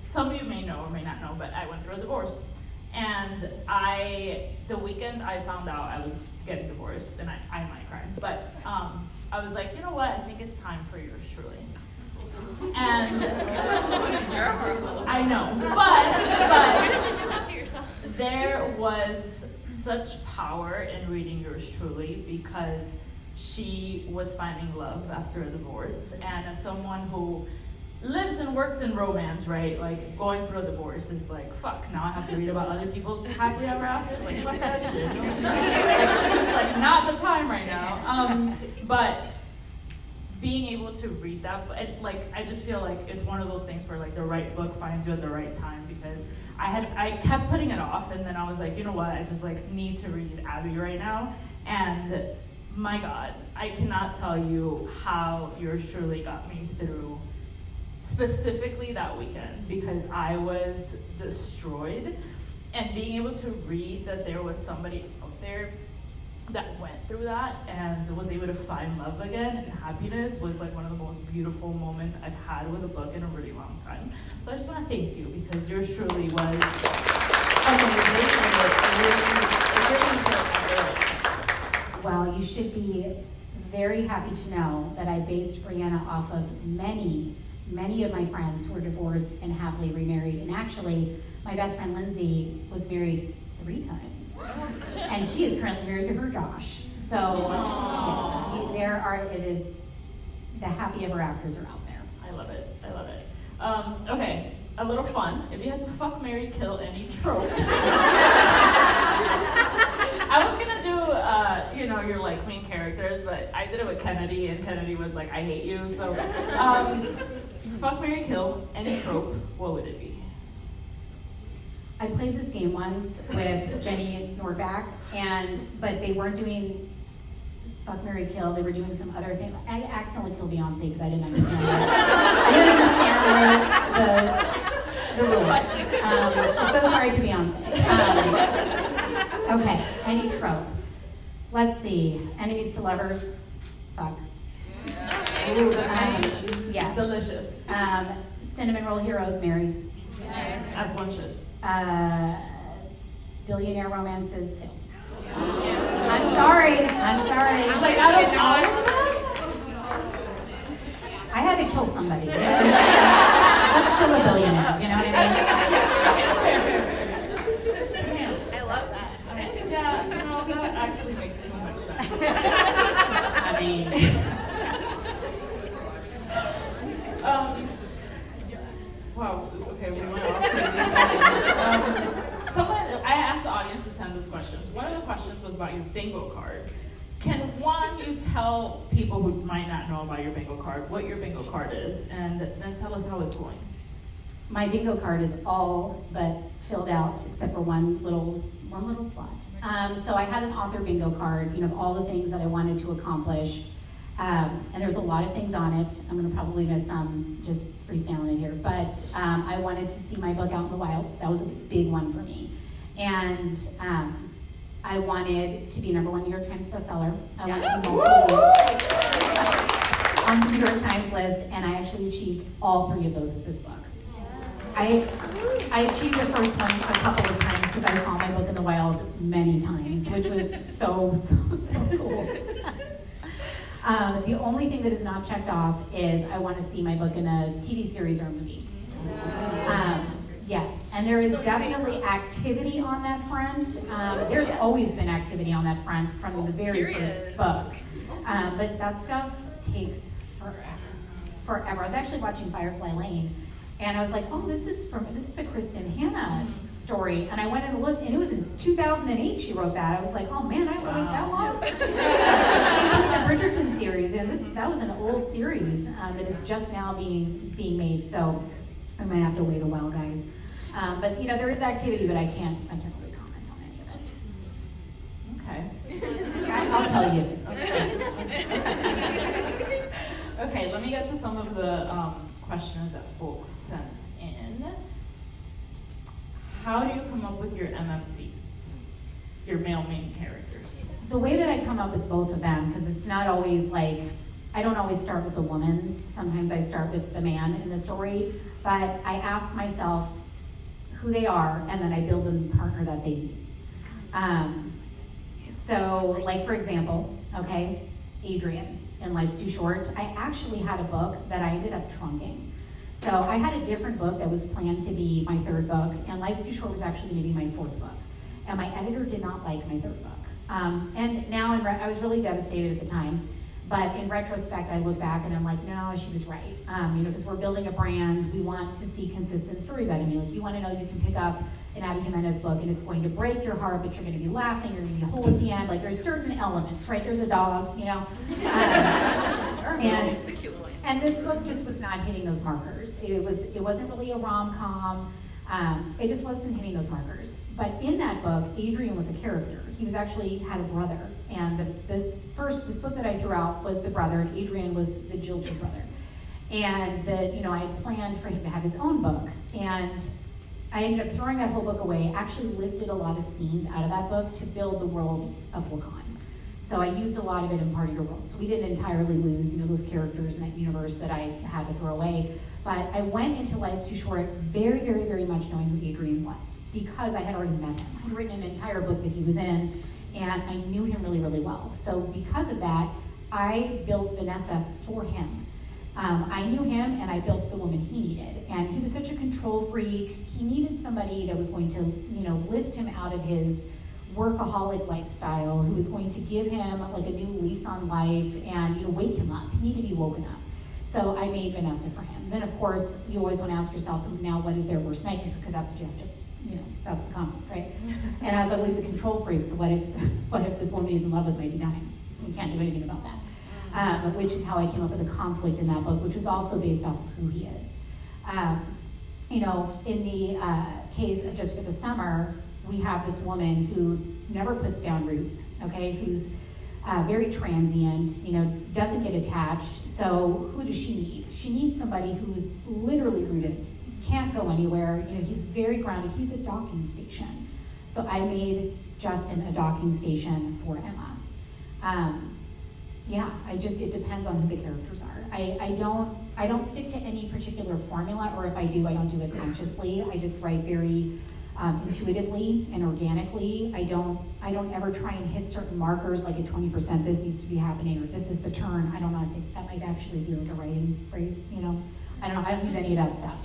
some of you may know or may not know, but I went through a divorce. And the weekend I found out I was getting divorced, and I might cry, but I was like, you know what, I think it's time for yours truly. And I know, but there was such power in reading yours truly because she was finding love after a divorce, and as someone who lives and works in romance, right? Like, going through a divorce is like, fuck, now I have to read about other people's happily ever afters. Like, fuck that shit. No, it's like, not the time right now. But being able to read that, and like, I just feel like it's one of those things where like the right book finds you at the right time, because I kept putting it off, and then I was like, you know what? I just like need to read Abby right now. And my God, I cannot tell you how yours truly got me through specifically that weekend, because I was destroyed, and being able to read that there was somebody out there that went through that and was able to find love again and happiness was like one of the most beautiful moments I've had with a book in a really long time. So I just want to thank you, because yours truly was amazing, and it really Well, you should be very happy to know that I based Brianna off of many of my friends who were divorced and happily remarried. And actually, my best friend Lindsay was married 3 times. And she is currently married to her Josh. So, yes, it is, the happy ever afters are out there. I love it. I love it. Okay, a little fun. If you had to fuck, marry, kill any trope. I was gonna do, your like main characters, but I did it with Kennedy, and Kennedy was like, I hate you. So, fuck, marry, kill any trope. What would it be? I played this game once with Jenny Nordback, but they weren't doing fuck, marry, kill. They were doing some other thing. I accidentally killed Beyonce because I didn't understand it. I didn't understand the rules. So sorry to Beyonce. Okay, any trope. Let's see. Enemies to lovers. Fuck. Ooh, yes. Delicious. Cinnamon roll heroes marry. Yes. As one should. Billionaire romances kill. I'm sorry. Like, I don't know. I had to kill somebody. Let's kill a billionaire, you know what I mean? I love that. Yeah, that actually makes too much sense. I mean, wow, okay, we went off crazy. I asked the audience to send us questions. One of the questions was about your bingo card. Can you tell people who might not know about your bingo card what your bingo card is, and then tell us how it's going? My bingo card is all but filled out except for one little spot. So I had an author bingo card, all the things that I wanted to accomplish. And there's a lot of things on it. I'm gonna probably miss some, just freestyling it here. But I wanted to see my book out in the wild. That was a big one for me. And I wanted to be #1 New York Times bestseller. I wanted to be multiple weeks on the New York Times list, and I actually achieved all 3 of those with this book. I achieved the first one a couple of times because I saw my book in the wild many times, which was so cool. The only thing that is not checked off is I want to see my book in a TV series or a movie. Yes, and there is definitely activity on that front. There's always been activity on that front from the very first book. But that stuff takes forever. I was actually watching Firefly Lane, and I was like, oh, this is a Kristen Hanna story. And I went and looked, and it was in 2008 she wrote that. I was like, oh man, I have to wait that long? Same thing with the Bridgerton series, and that was an old series that is just now being made. So I might have to wait a while, guys. But there is activity, but I can't really comment on any of it. Okay. I'll tell you. Okay, let me get to some of the questions that folks sent in. How do you come up with your MFCs? your male main characters? The way that I come up with both of them, because it's not always like, I don't always start with the woman. Sometimes I start with the man in the story, but I ask myself who they are, and then I build the partner that they need. So, like for example, okay, Adrian in Life's Too Short, I actually had a book that I ended up trunking. So I had a different book that was planned to be my third book, and Life's Too Short was actually going to be my fourth book. And my editor did not like my third book. And now I was really devastated at the time, but in retrospect, I look back and I'm like, no, she was right. Because we're building a brand, we want to see consistent stories out of me. Like, you want to know you can pick up an Abby Jimenez book and it's going to break your heart, but you're going to be laughing, you're going to be whole at the end. Like, there's certain elements, right? There's a dog, and this book just was not hitting those markers. It wasn't really a rom-com. It just wasn't hitting those markers. But in that book, Adrian was a character. He was actually had a brother, and this book that I threw out was the brother, and Adrian was the jilted brother. And I had planned for him to have his own book, and I ended up throwing that whole book away. Actually lifted a lot of scenes out of that book to build the world of Wakan. So I used a lot of it in Part of Your World. So we didn't entirely lose, those characters in that universe that I had to throw away. But I went into Life's Too Short very, very, very much knowing who Adrian was, because I had already met him. I had written an entire book that he was in, and I knew him really, really well. So because of that, I built Vanessa for him. I knew him, and I built the woman he needed. And he was such a control freak. He needed somebody that was going to, lift him out of his workaholic lifestyle, who was going to give him like a new lease on life and wake him up. He needed to be woken up. So I made Vanessa for him. Then of course, you always want to ask yourself, now what is their worst nightmare? Because that's what you have to, that's the conflict, right? And I was like, well, he's a control freak, so what if this woman he's in love with might be dying? We can't do anything about that. Which is how I came up with the conflict in that book, which was also based off of who he is. In the case of Just for the Summer, we have this woman who never puts down roots, okay, who's very transient, doesn't get attached. So who does she need? She needs somebody who's literally rooted, can't go anywhere. He's very grounded. He's a docking station. So I made Justin a docking station for Emma. It depends on who the characters are. I don't stick to any particular formula, or if I do, I don't do it consciously. I just write very intuitively and organically. I don't ever try and hit certain markers, like at 20% this needs to be happening, or this is the turn. I don't know, I think that might actually be like a writing phrase, I don't know, I don't use any of that stuff.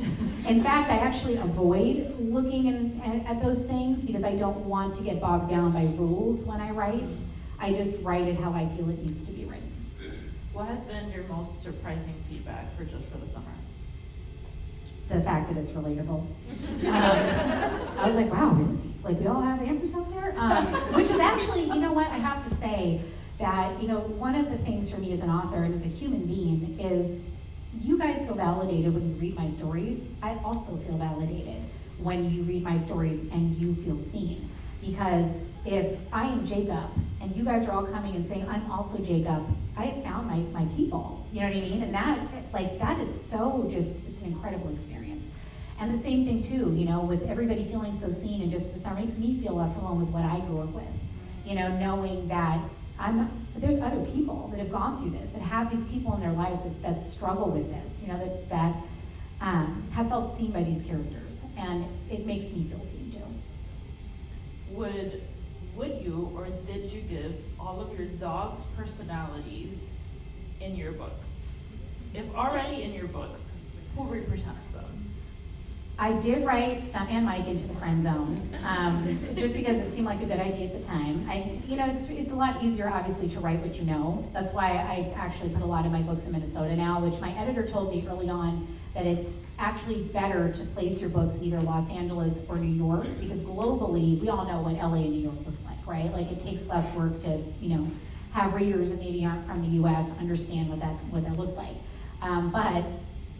In fact, I actually avoid looking at those things because I don't want to get bogged down by rules when I write. I just write it how I feel it needs to be written. What has been your most surprising feedback for Just for the Summer? The fact that it's relatable. I was like, wow, really? Like, we all have Amber's out there? Which is actually, I have to say that, one of the things for me as an author and as a human being is you guys feel validated when you read my stories. I also feel validated when you read my stories and you feel seen. Because if I am Jacob and you guys are all coming and saying, I'm also Jacob, I have found my people, you know what I mean? And that is so it's an incredible experience. And the same thing too, with everybody feeling so seen and Just for the Summer makes me feel less alone with what I grew up with. Knowing that there's other people that have gone through this, that have these people in their lives that struggle with this, that have felt seen by these characters. And it makes me feel seen too. Would you or did you give all of your dogs' personalities in your books? If already in your books, who represents them? I did write Stuntman Mike into the friend zone, just because it seemed like a good idea at the time. It's a lot easier, obviously, to write what you know. That's why I actually put a lot of my books in Minnesota now, which my editor told me early on that it's actually better to place your books in either Los Angeles or New York, because globally, we all know what LA and New York looks like, right? Like, it takes less work to, have readers that maybe aren't from the US understand what that looks like. But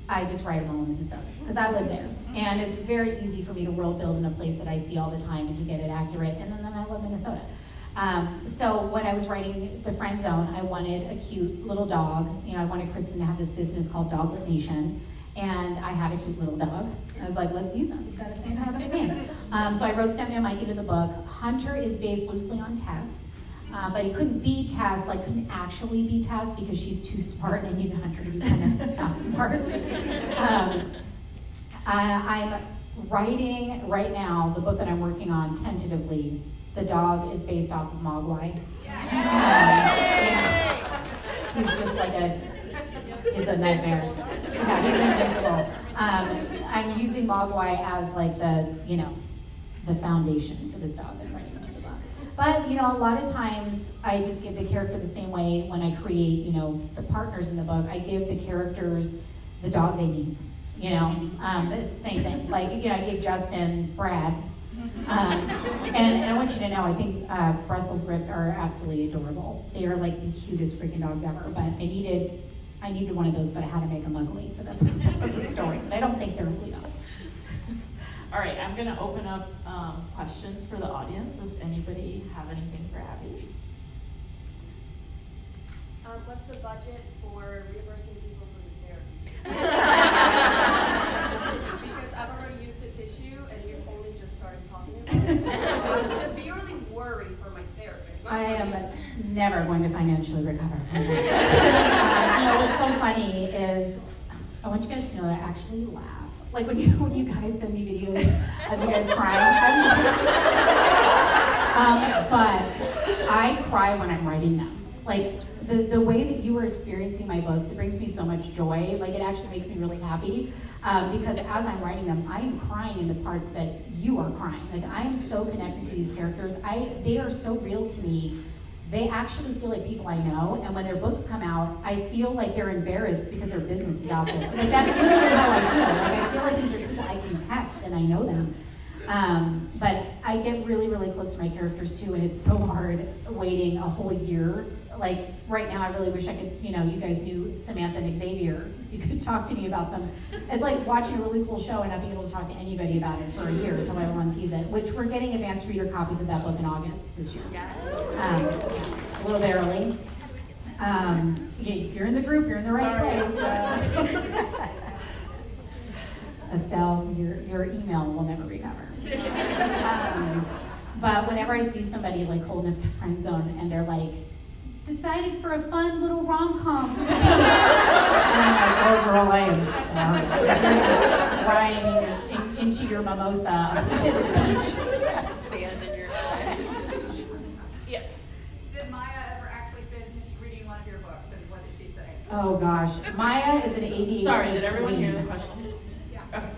I just write them all in Minnesota, because I live there. And it's very easy for me to world build in a place that I see all the time and to get it accurate, and then I love Minnesota. So when I was writing The Friend Zone, I wanted a cute little dog. I wanted Kristen to have this business called Doglet Nation, And I had a cute little dog. I was like, let's use him. He's got a fantastic name. So I wrote Stephanie and Mike into the book. Hunter is based loosely on Tess, but he couldn't be Tess, like couldn't actually be Tess because she's too smart and I needed Hunter to be kind of not smart. I'm writing right now the book that I'm working on tentatively. The dog is based off of Mogwai. Yeah. He's just like he's a nightmare. Yeah, he's invincible. I'm using Mogwai as like the foundation for this dog that I'm writing into the book. But, a lot of times I just give the character the same way when I create, the partners in the book. I give the characters the dog they need, it's the same thing. Like, I gave Justin Brad. And I want you to know, I think Brussels Grips are absolutely adorable. They are like the cutest freaking dogs ever. But I needed one of those, but I had to make them ugly for the purpose of the story. But I don't think they're ugly dogs. All right, I'm going to open up questions for the audience. Does anybody have anything for Abby? What's the budget for reimbursing people for the therapy? Because I've already used a tissue and you've only just started talking about it. I'm severely worried for my therapist. I am never going to financially recover from this. What's so funny is, I want you guys to know that I actually laugh. Like when you guys send me videos of you guys crying. But I cry when I'm writing them. Like the way that you are experiencing my books, it brings me so much joy. Like it actually makes me really happy because as I'm writing them, I am crying in the parts that you are crying. Like I am so connected to these characters. They are so real to me. They actually feel like people I know, and when their books come out, I feel like they're embarrassed because their business is out there. Like that's literally how I feel. Like I feel like these are people I can text and I know them. But I get really, really close to my characters too, and it's so hard waiting a whole year. Like right now, I really wish I could, you guys knew Samantha and Xavier, so you could talk to me about them. It's like watching a really cool show and not being able to talk to anybody about it for a year until everyone sees it, which we're getting advanced reader copies of that book in August this year. A little bit early. If you're in the group, you're in the right place. Estelle, your email will never recover. But whenever I see somebody like holding up the friend zone and they're like, decided for a fun little rom-com. And I'm like, oh girl, I am sorry. Crying into your mimosa is beach. Sand in your eyes. Yes. Did Maya ever actually finish reading one of your books, and what did she say? Oh gosh, Maya is an ADHD. Sorry, did everyone queen. hear the question? Yeah. Okay.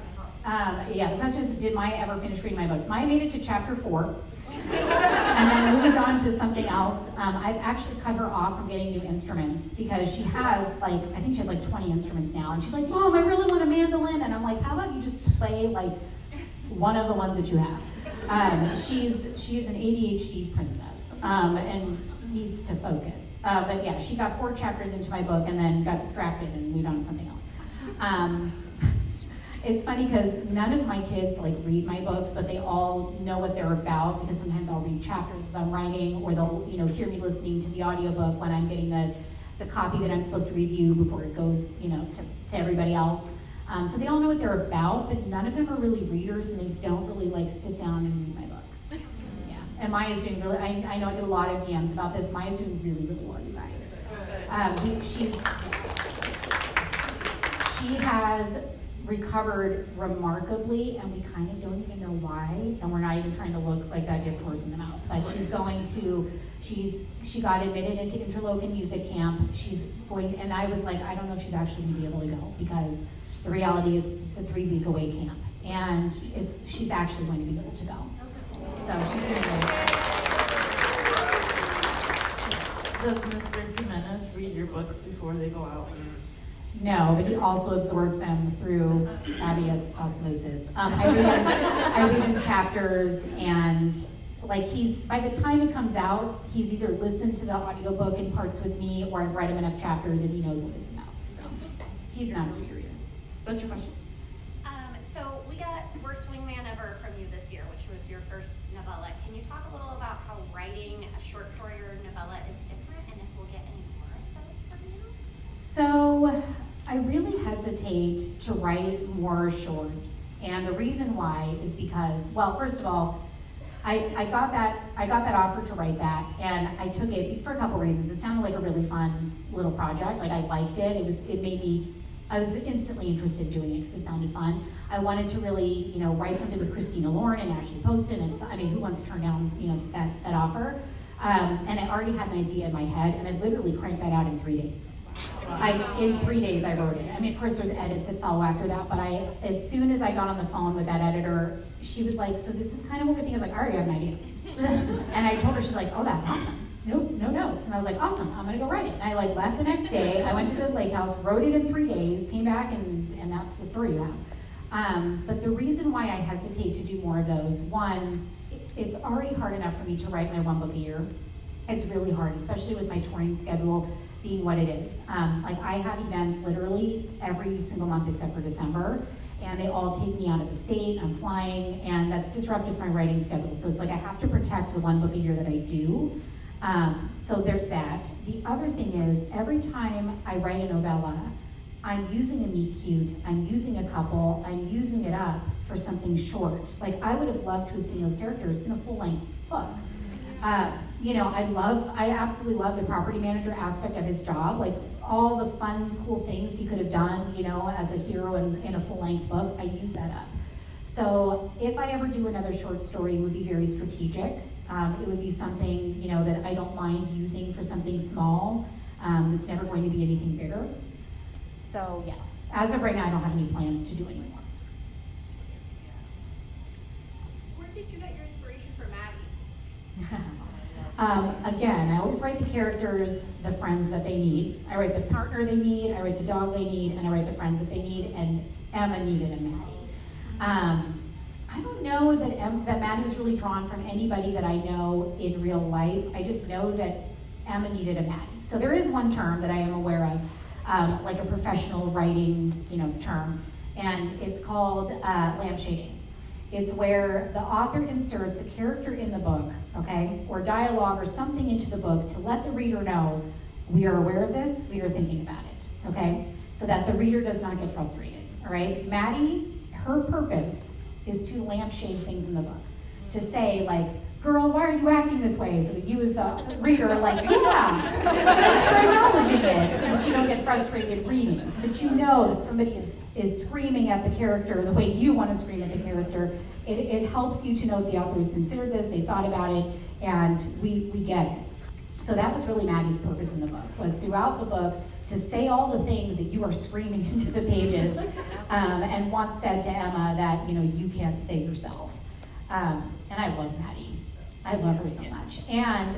The question is, did Maya ever finish reading my books? Maya made it to chapter 4. And then moved on to something else. I've actually cut her off from getting new instruments because she has I think she has 20 instruments now. And she's like, Mom, I really want a mandolin. And I'm like, how about you just play one of the ones that you have? She's an ADHD princess and needs to focus. But yeah, she got 4 chapters into my book and then got distracted and moved on to something else. It's funny because none of my kids read my books, but they all know what they're about because sometimes I'll read chapters as I'm writing, or they'll hear me listening to the audiobook when I'm getting the copy that I'm supposed to review before it goes to everybody else. So they all know what they're about, but none of them are really readers, and they don't really sit down and read my books. Yeah, and Maya's doing really. I know I get a lot of DMs about this. Maya's doing really, really well, you guys. She has recovered remarkably, and we kind of don't even know why, and we're not even trying to look like that gift horse in the mouth. But she got admitted into Interlochen Music Camp. She's going, and I was like, I don't know if she's actually going to be able to go, because the reality is it's a 3-week away camp, and she's actually going to be able to go. So she's doing great. Does Mr. Jimenez read your books before they go out? No, but he also absorbs them through Abby's osmosis. I read him chapters, and by the time it comes out, he's either listened to the audiobook in parts with me, or I've read him enough chapters and he knows what it's about. So he's not a reader either. What's your question? So we got Worst Wingman Ever from you this year, which was your first novella. Can you talk a little about how writing a short story or novella is different, and if we'll get any more of those from you? So I really hesitate to write more shorts. And the reason why is because, well, first of all, I got that offer to write that, and I took it for a couple reasons. It sounded like a really fun little project. Like, I liked it. I was instantly interested in doing it because it sounded fun. I wanted to really, write something with Christina Lauren and Ashley Poston, and who wants to turn down, that offer? And I already had an idea in my head, and I literally cranked that out in 3 days. In 3 days I wrote it. Of course there's edits that follow after that, but as soon as I got on the phone with that editor, she was like, so this is kind of what we're thinking. I was like, I already have an idea. And I told her, she's like, oh, that's awesome. Nope, no notes. And I was like, awesome, I'm gonna go write it. And I left the next day, I went to the lake house, wrote it in 3 days, came back, and that's the story you have. But the reason why I hesitate to do more of those, one, it's already hard enough for me to write my one book a year. It's really hard, especially with my touring schedule being what it is. I have events literally every single month except for December, and they all take me out of the state. I'm flying, and that's disruptive my writing schedule. So it's like I have to protect the one book a year that I do. So there's that. The other thing is, every time I write a novella, I'm using a meet cute, I'm using a couple, I'm using it up for something short. Like, I would have loved to have seen those characters in a full-length book. I absolutely love the property manager aspect of his job, like all the fun, cool things he could have done, as a hero in a full-length book. I use that up. So if I ever do another short story, it would be very strategic. It would be something, that I don't mind using for something small. That's never going to be anything bigger. So yeah, as of right now, I don't have any plans to do any more. Where did you get your inspiration for Maddie? Again, I always write the characters, the friends that they need. I write the partner they need, I write the dog they need, and I write the friends that they need, and Emma needed a Maddie. I don't know that Maddie was really drawn from anybody that I know in real life. I just know that Emma needed a Maddie. So there is one term that I am aware of, like a professional writing, term, and it's called lampshading. It's where the author inserts a character in the book, okay, or dialogue or something into the book to let the reader know we are aware of this, we are thinking about it, okay, so that the reader does not get frustrated, all right? Maddie, her purpose is to lampshade things in the book, to say, like, girl, why are you acting this way? So that you as the reader are like, yeah, thanks for acknowledging it, so that you don't get frustrated reading, so that you know that somebody is screaming at the character the way you want to scream at the character. It helps you to know that the author has considered this, they thought about it, and we get it. So that was really Maddie's purpose in the book, was throughout the book to say all the things that you are screaming into the pages, and once said to Emma that, you can't say yourself. And I love Maddie. I love her so much. And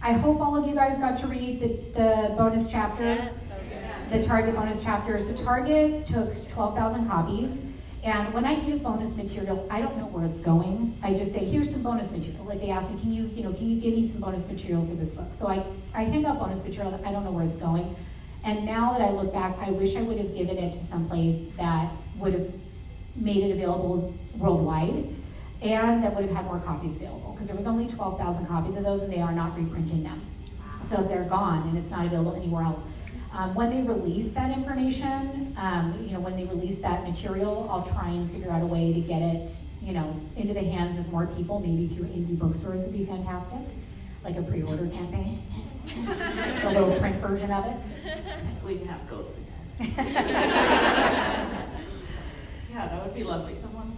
I hope all of you guys got to read the bonus chapter, Yes, so good. the Target bonus chapter. So Target took 12,000 copies. And when I give bonus material, I don't know where it's going. I just say, here's some bonus material. Like, they ask me, can you give me some bonus material for this book? So I hand out bonus material that I don't know where it's going. And now that I look back, I wish I would have given it to some place that would have made it available worldwide, and that would have had more copies available, because there was only 12,000 copies of those, and they are not reprinting them. So they're gone, and it's not available anywhere else. When they release that information, when they release that material, I'll try and figure out a way to get it, into the hands of more people, maybe through indie bookstores would be fantastic, like a pre-order campaign, a little print version of it. We can have goats again. Yeah, that would be lovely. Someone.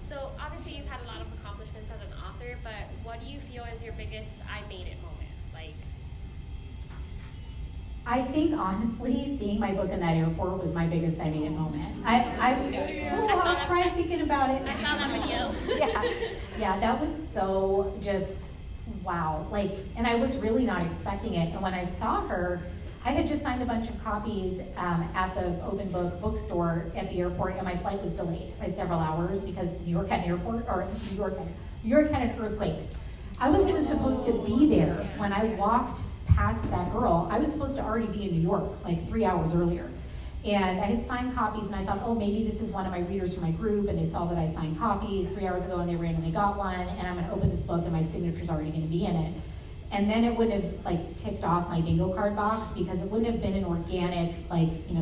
So obviously you've had a lot of accomplishments as an author, but what do you feel is your biggest I made it moment? Like, I think honestly, seeing my book in that airport was my biggest I made it moment. I'll cry thinking about it. I saw that video. Yeah, that was so just wow. And I was really not expecting it. And when I saw her, I had just signed a bunch of copies at the open book bookstore at the airport, and my flight was delayed by several hours because New York had an airport, or New York had an earthquake. I wasn't even supposed to be there when I walked past that girl. I was supposed to already be in New York like 3 hours earlier. And I had signed copies, and I thought, oh, maybe this is one of my readers from my group, and they saw that I signed copies 3 hours ago, and they randomly got one, and I'm gonna open this book, and my signature's already gonna be in it. and then it wouldn't have like ticked off my bingo card box because it wouldn't have been an organic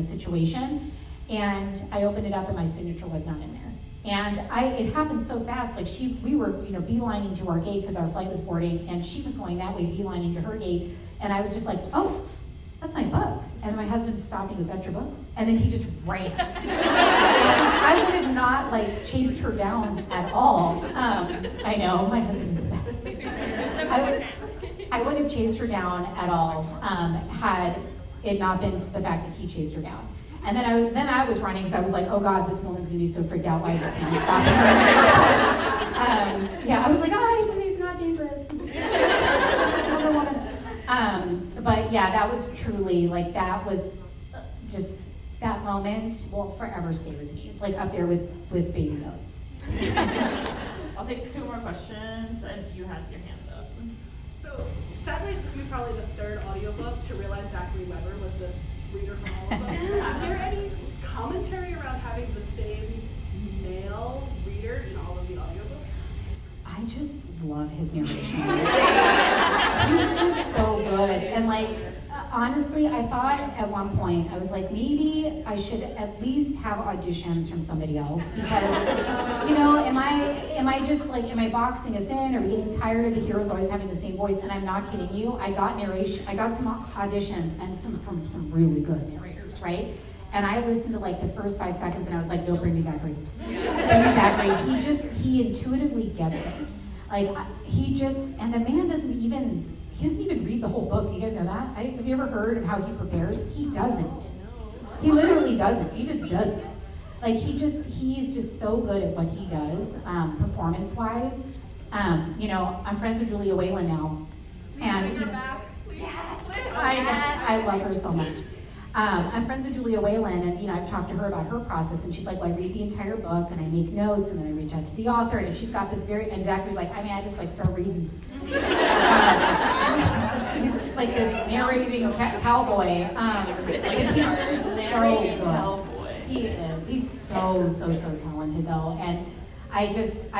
situation. And I opened it up and my signature was not in there. And it happened so fast, like we were beelining to our gate because our flight was boarding, and she was going that way, beelining to her gate, and I was just like, oh, that's my book. And my husband stopped and he goes, that's your book? And then he just ran. And I would have not chased her down at all. I know, my husband is the best. I would have chased her down at all had it not been the fact that he chased her down. And then I was running because I was like, oh God, this woman's gonna be so freaked out. Why is this man stopping her? I was like, he's not dangerous. Another woman. But yeah, that was truly that was just that moment will forever stay with me. It's up there with baby goats. I'll take 2 more questions, and you had your hand up. So sadly, it took me probably the 3rd audiobook to realize Zachary Weber was the reader from all of them. Is there any commentary around having the same male reader in all of the audiobooks? I just love his narration. He's just so good. And honestly, I thought at one point, I was like, maybe I should at least have auditions from somebody else because, am I just am I boxing us in? Are we getting tired of the heroes always having the same voice? And I'm not kidding you. I got some auditions and from some really good narrators, right? And I listened to the first 5 seconds and I was like, no, bring me Zachary. Bring me Zachary. He intuitively gets it. And the man doesn't even read the whole book. You guys know that? Have you ever heard of how he prepares? He doesn't. He literally doesn't. He just does it. He's just so good at what he does, performance-wise. I'm friends with Julia Whalen now. And I love her so much. I'm friends with Julia Whalen, and I've talked to her about her process, and she's like, well, I read the entire book, and I make notes, and then I reach out to the author, and she's got this and Zachary's like, I just start reading. He's just this narrating cowboy. He's just so good. He is. He's so talented though, and I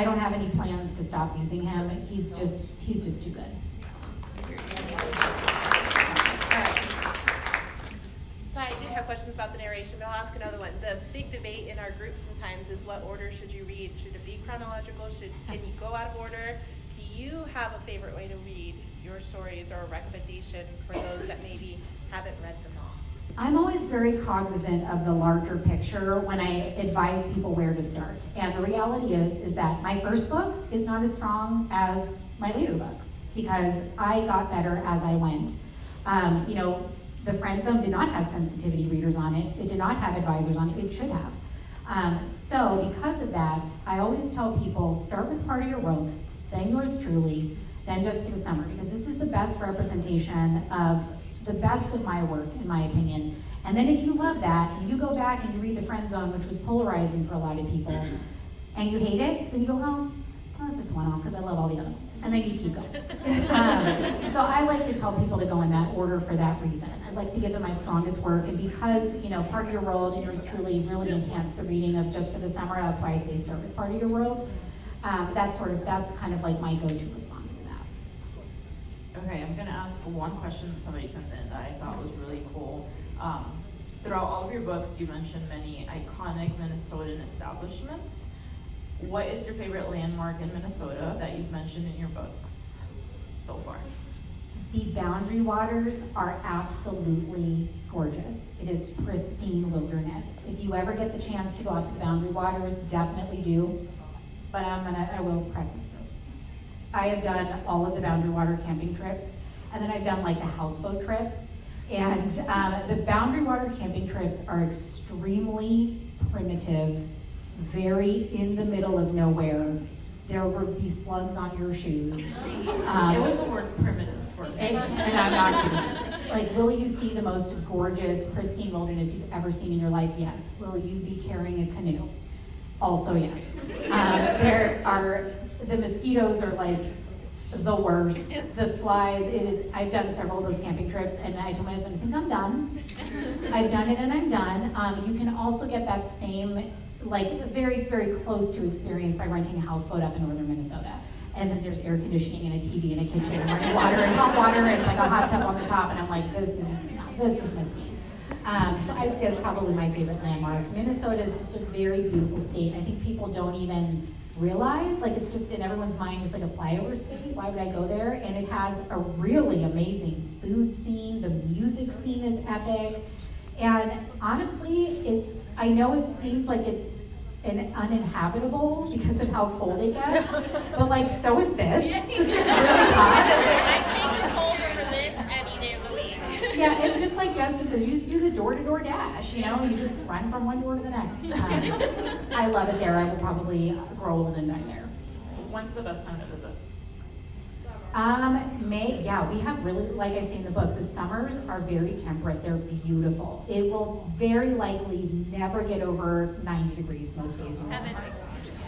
don't have any plans to stop using him. He's just too good. So I did have questions about the narration, but I'll ask another one. The big debate in our group sometimes is what order should you read? Should it be chronological? Can you go out of order? Do you have a favorite way to read your stories or a recommendation for those that maybe haven't read them all? I'm always very cognizant of the larger picture when I advise people where to start. And the reality is that my first book is not as strong as my later books because I got better as I went. The Friend Zone did not have sensitivity readers on it. It did not have advisors on it. It should have. So because of that, I always tell people, start with Part of Your World, then Yours Truly, then Just for the Summer, because this is the best representation of the best of my work, in my opinion. And then if you love that, and you go back and you read The Friend Zone, which was polarizing for a lot of people, and you hate it, then you go, oh, that's just one off, because I love all the other ones. And then you keep going. So I like to tell people to go in that order for that reason. I like to give them my strongest work, and because, Part of Your World and Yours Truly really enhance the reading of Just for the Summer, that's why I say start with Part of Your World. That's kind of my go-to response to that. Okay, I'm gonna ask one question that somebody sent in that I thought was really cool. Throughout all of your books, you mentioned many iconic Minnesotan establishments. What is your favorite landmark in Minnesota that you've mentioned in your books so far? The Boundary Waters are absolutely gorgeous. It is pristine wilderness. If you ever get the chance to go out to the Boundary Waters, definitely do. But I will preface this. I have done all of the Boundary Water camping trips, and then I've done the houseboat trips. And the Boundary Water camping trips are extremely primitive, very in the middle of nowhere. There would be slugs on your shoes. It was the word primitive for me. And I'm not kidding. Will you see the most gorgeous, pristine wilderness you've ever seen in your life? Yes. Will you be carrying a canoe? Also, yes. The mosquitoes are the worst. The flies, I've done several of those camping trips, and I told my husband, I think I'm done. I've done it and I'm done. You can also get that same, very, very close to experience by renting a houseboat up in northern Minnesota. and then there's air conditioning and a TV and a kitchen and running water and hot water and like a hot tub on the top, and I'm like, this is Misty. So I'd say it's probably my favorite landmark. Minnesota is just a very beautiful state. I think people don't even realize, like, it's just in everyone's mind just like a flyover state. Why would I go there? And it has a really amazing food scene. The music scene is epic. And honestly, I know it seems like it's uninhabitable because of how cold it gets, but like, so is this. This is really hot. I take the cold over this any day of the week. Yeah, and just like Justin says, you just do the door-to-door dash, you know, you just run from one door to the next. I love it there. I will probably grow old and die there. When's the best time to visit? May, yeah, we have really, like I say in the book, the summers are very temperate. They're beautiful. It will very likely never get over 90 degrees most days in the summer.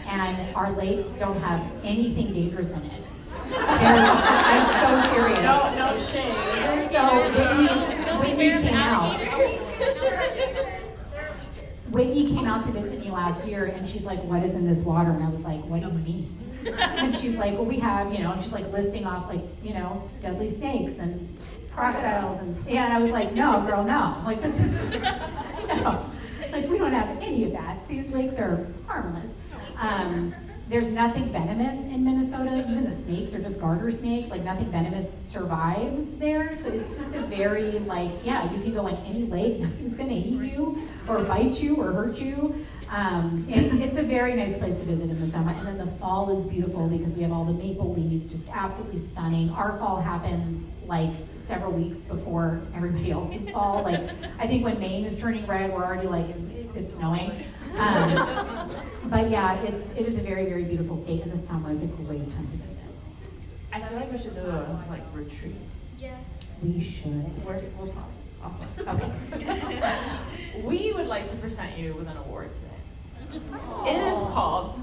And our lakes don't have anything dangerous in it. I'm so serious. No shade. So Whitney came out to visit me last year, and she's like, what is in this water? And I was like, what do you mean? And she's like, well, we have, and she's like listing off like, deadly snakes and crocodiles. And I was like, no, girl, no. Like, this is, no. It's like, we don't have any of that. These lakes are harmless. There's nothing venomous in Minnesota. Even the snakes are just garter snakes. Like, nothing venomous survives there. So it's just a very, like, yeah, you can go on any lake. Nothing's going to eat you or bite you or hurt you. And it's a very nice place to visit in the summer. And then the fall is beautiful because we have all the maple leaves, just absolutely stunning. Our fall happens like several weeks before everybody else's fall. Like, I think when Maine is turning red, we're already like, it's snowing. But yeah, it is a very, very beautiful state, and the summer is a great time to visit. I feel like we should do a retreat. Yes. We should. We're sorry. Okay. We would like to present you with an award today. It is called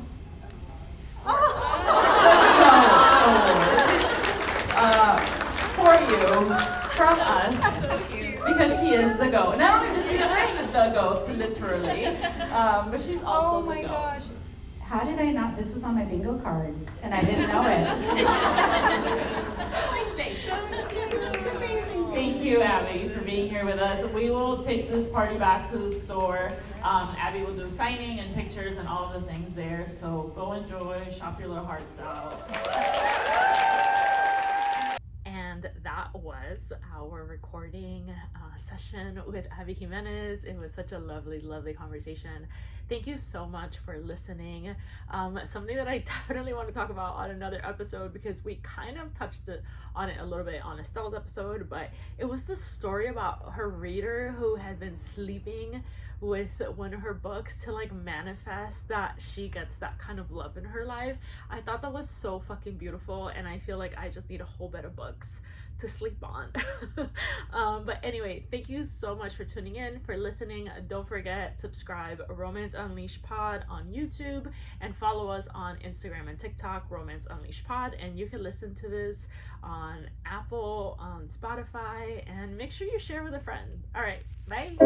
for you from us, because she is the goat. Not only does she bring the goats literally, but she's also the goat. Gosh. How did I not? This was on my bingo card, and I didn't know it. Thank you, Abby, for being here with us. We will take this party back to the store. Abby will do signing and pictures and all of the things there. So go enjoy, shop your little hearts out. And that was our recording session with Abby Jimenez. It was such a lovely, lovely conversation. Thank you so much for listening. Something that I definitely want to talk about on another episode, because we kind of touched on it a little bit on Estelle's episode, but it was the story about her reader who had been sleeping with one of her books to like manifest that she gets that kind of love in her life. I thought that was so fucking beautiful, and I feel like I just need a whole bed of books to sleep on. But anyway, thank you so much for tuning in, for listening. Don't forget, subscribe Romance Unleashed Pod on YouTube, and follow us on Instagram and TikTok, Romance Unleashed Pod. And you can listen to this on Apple, on Spotify, and make sure you share with a friend. All right, bye.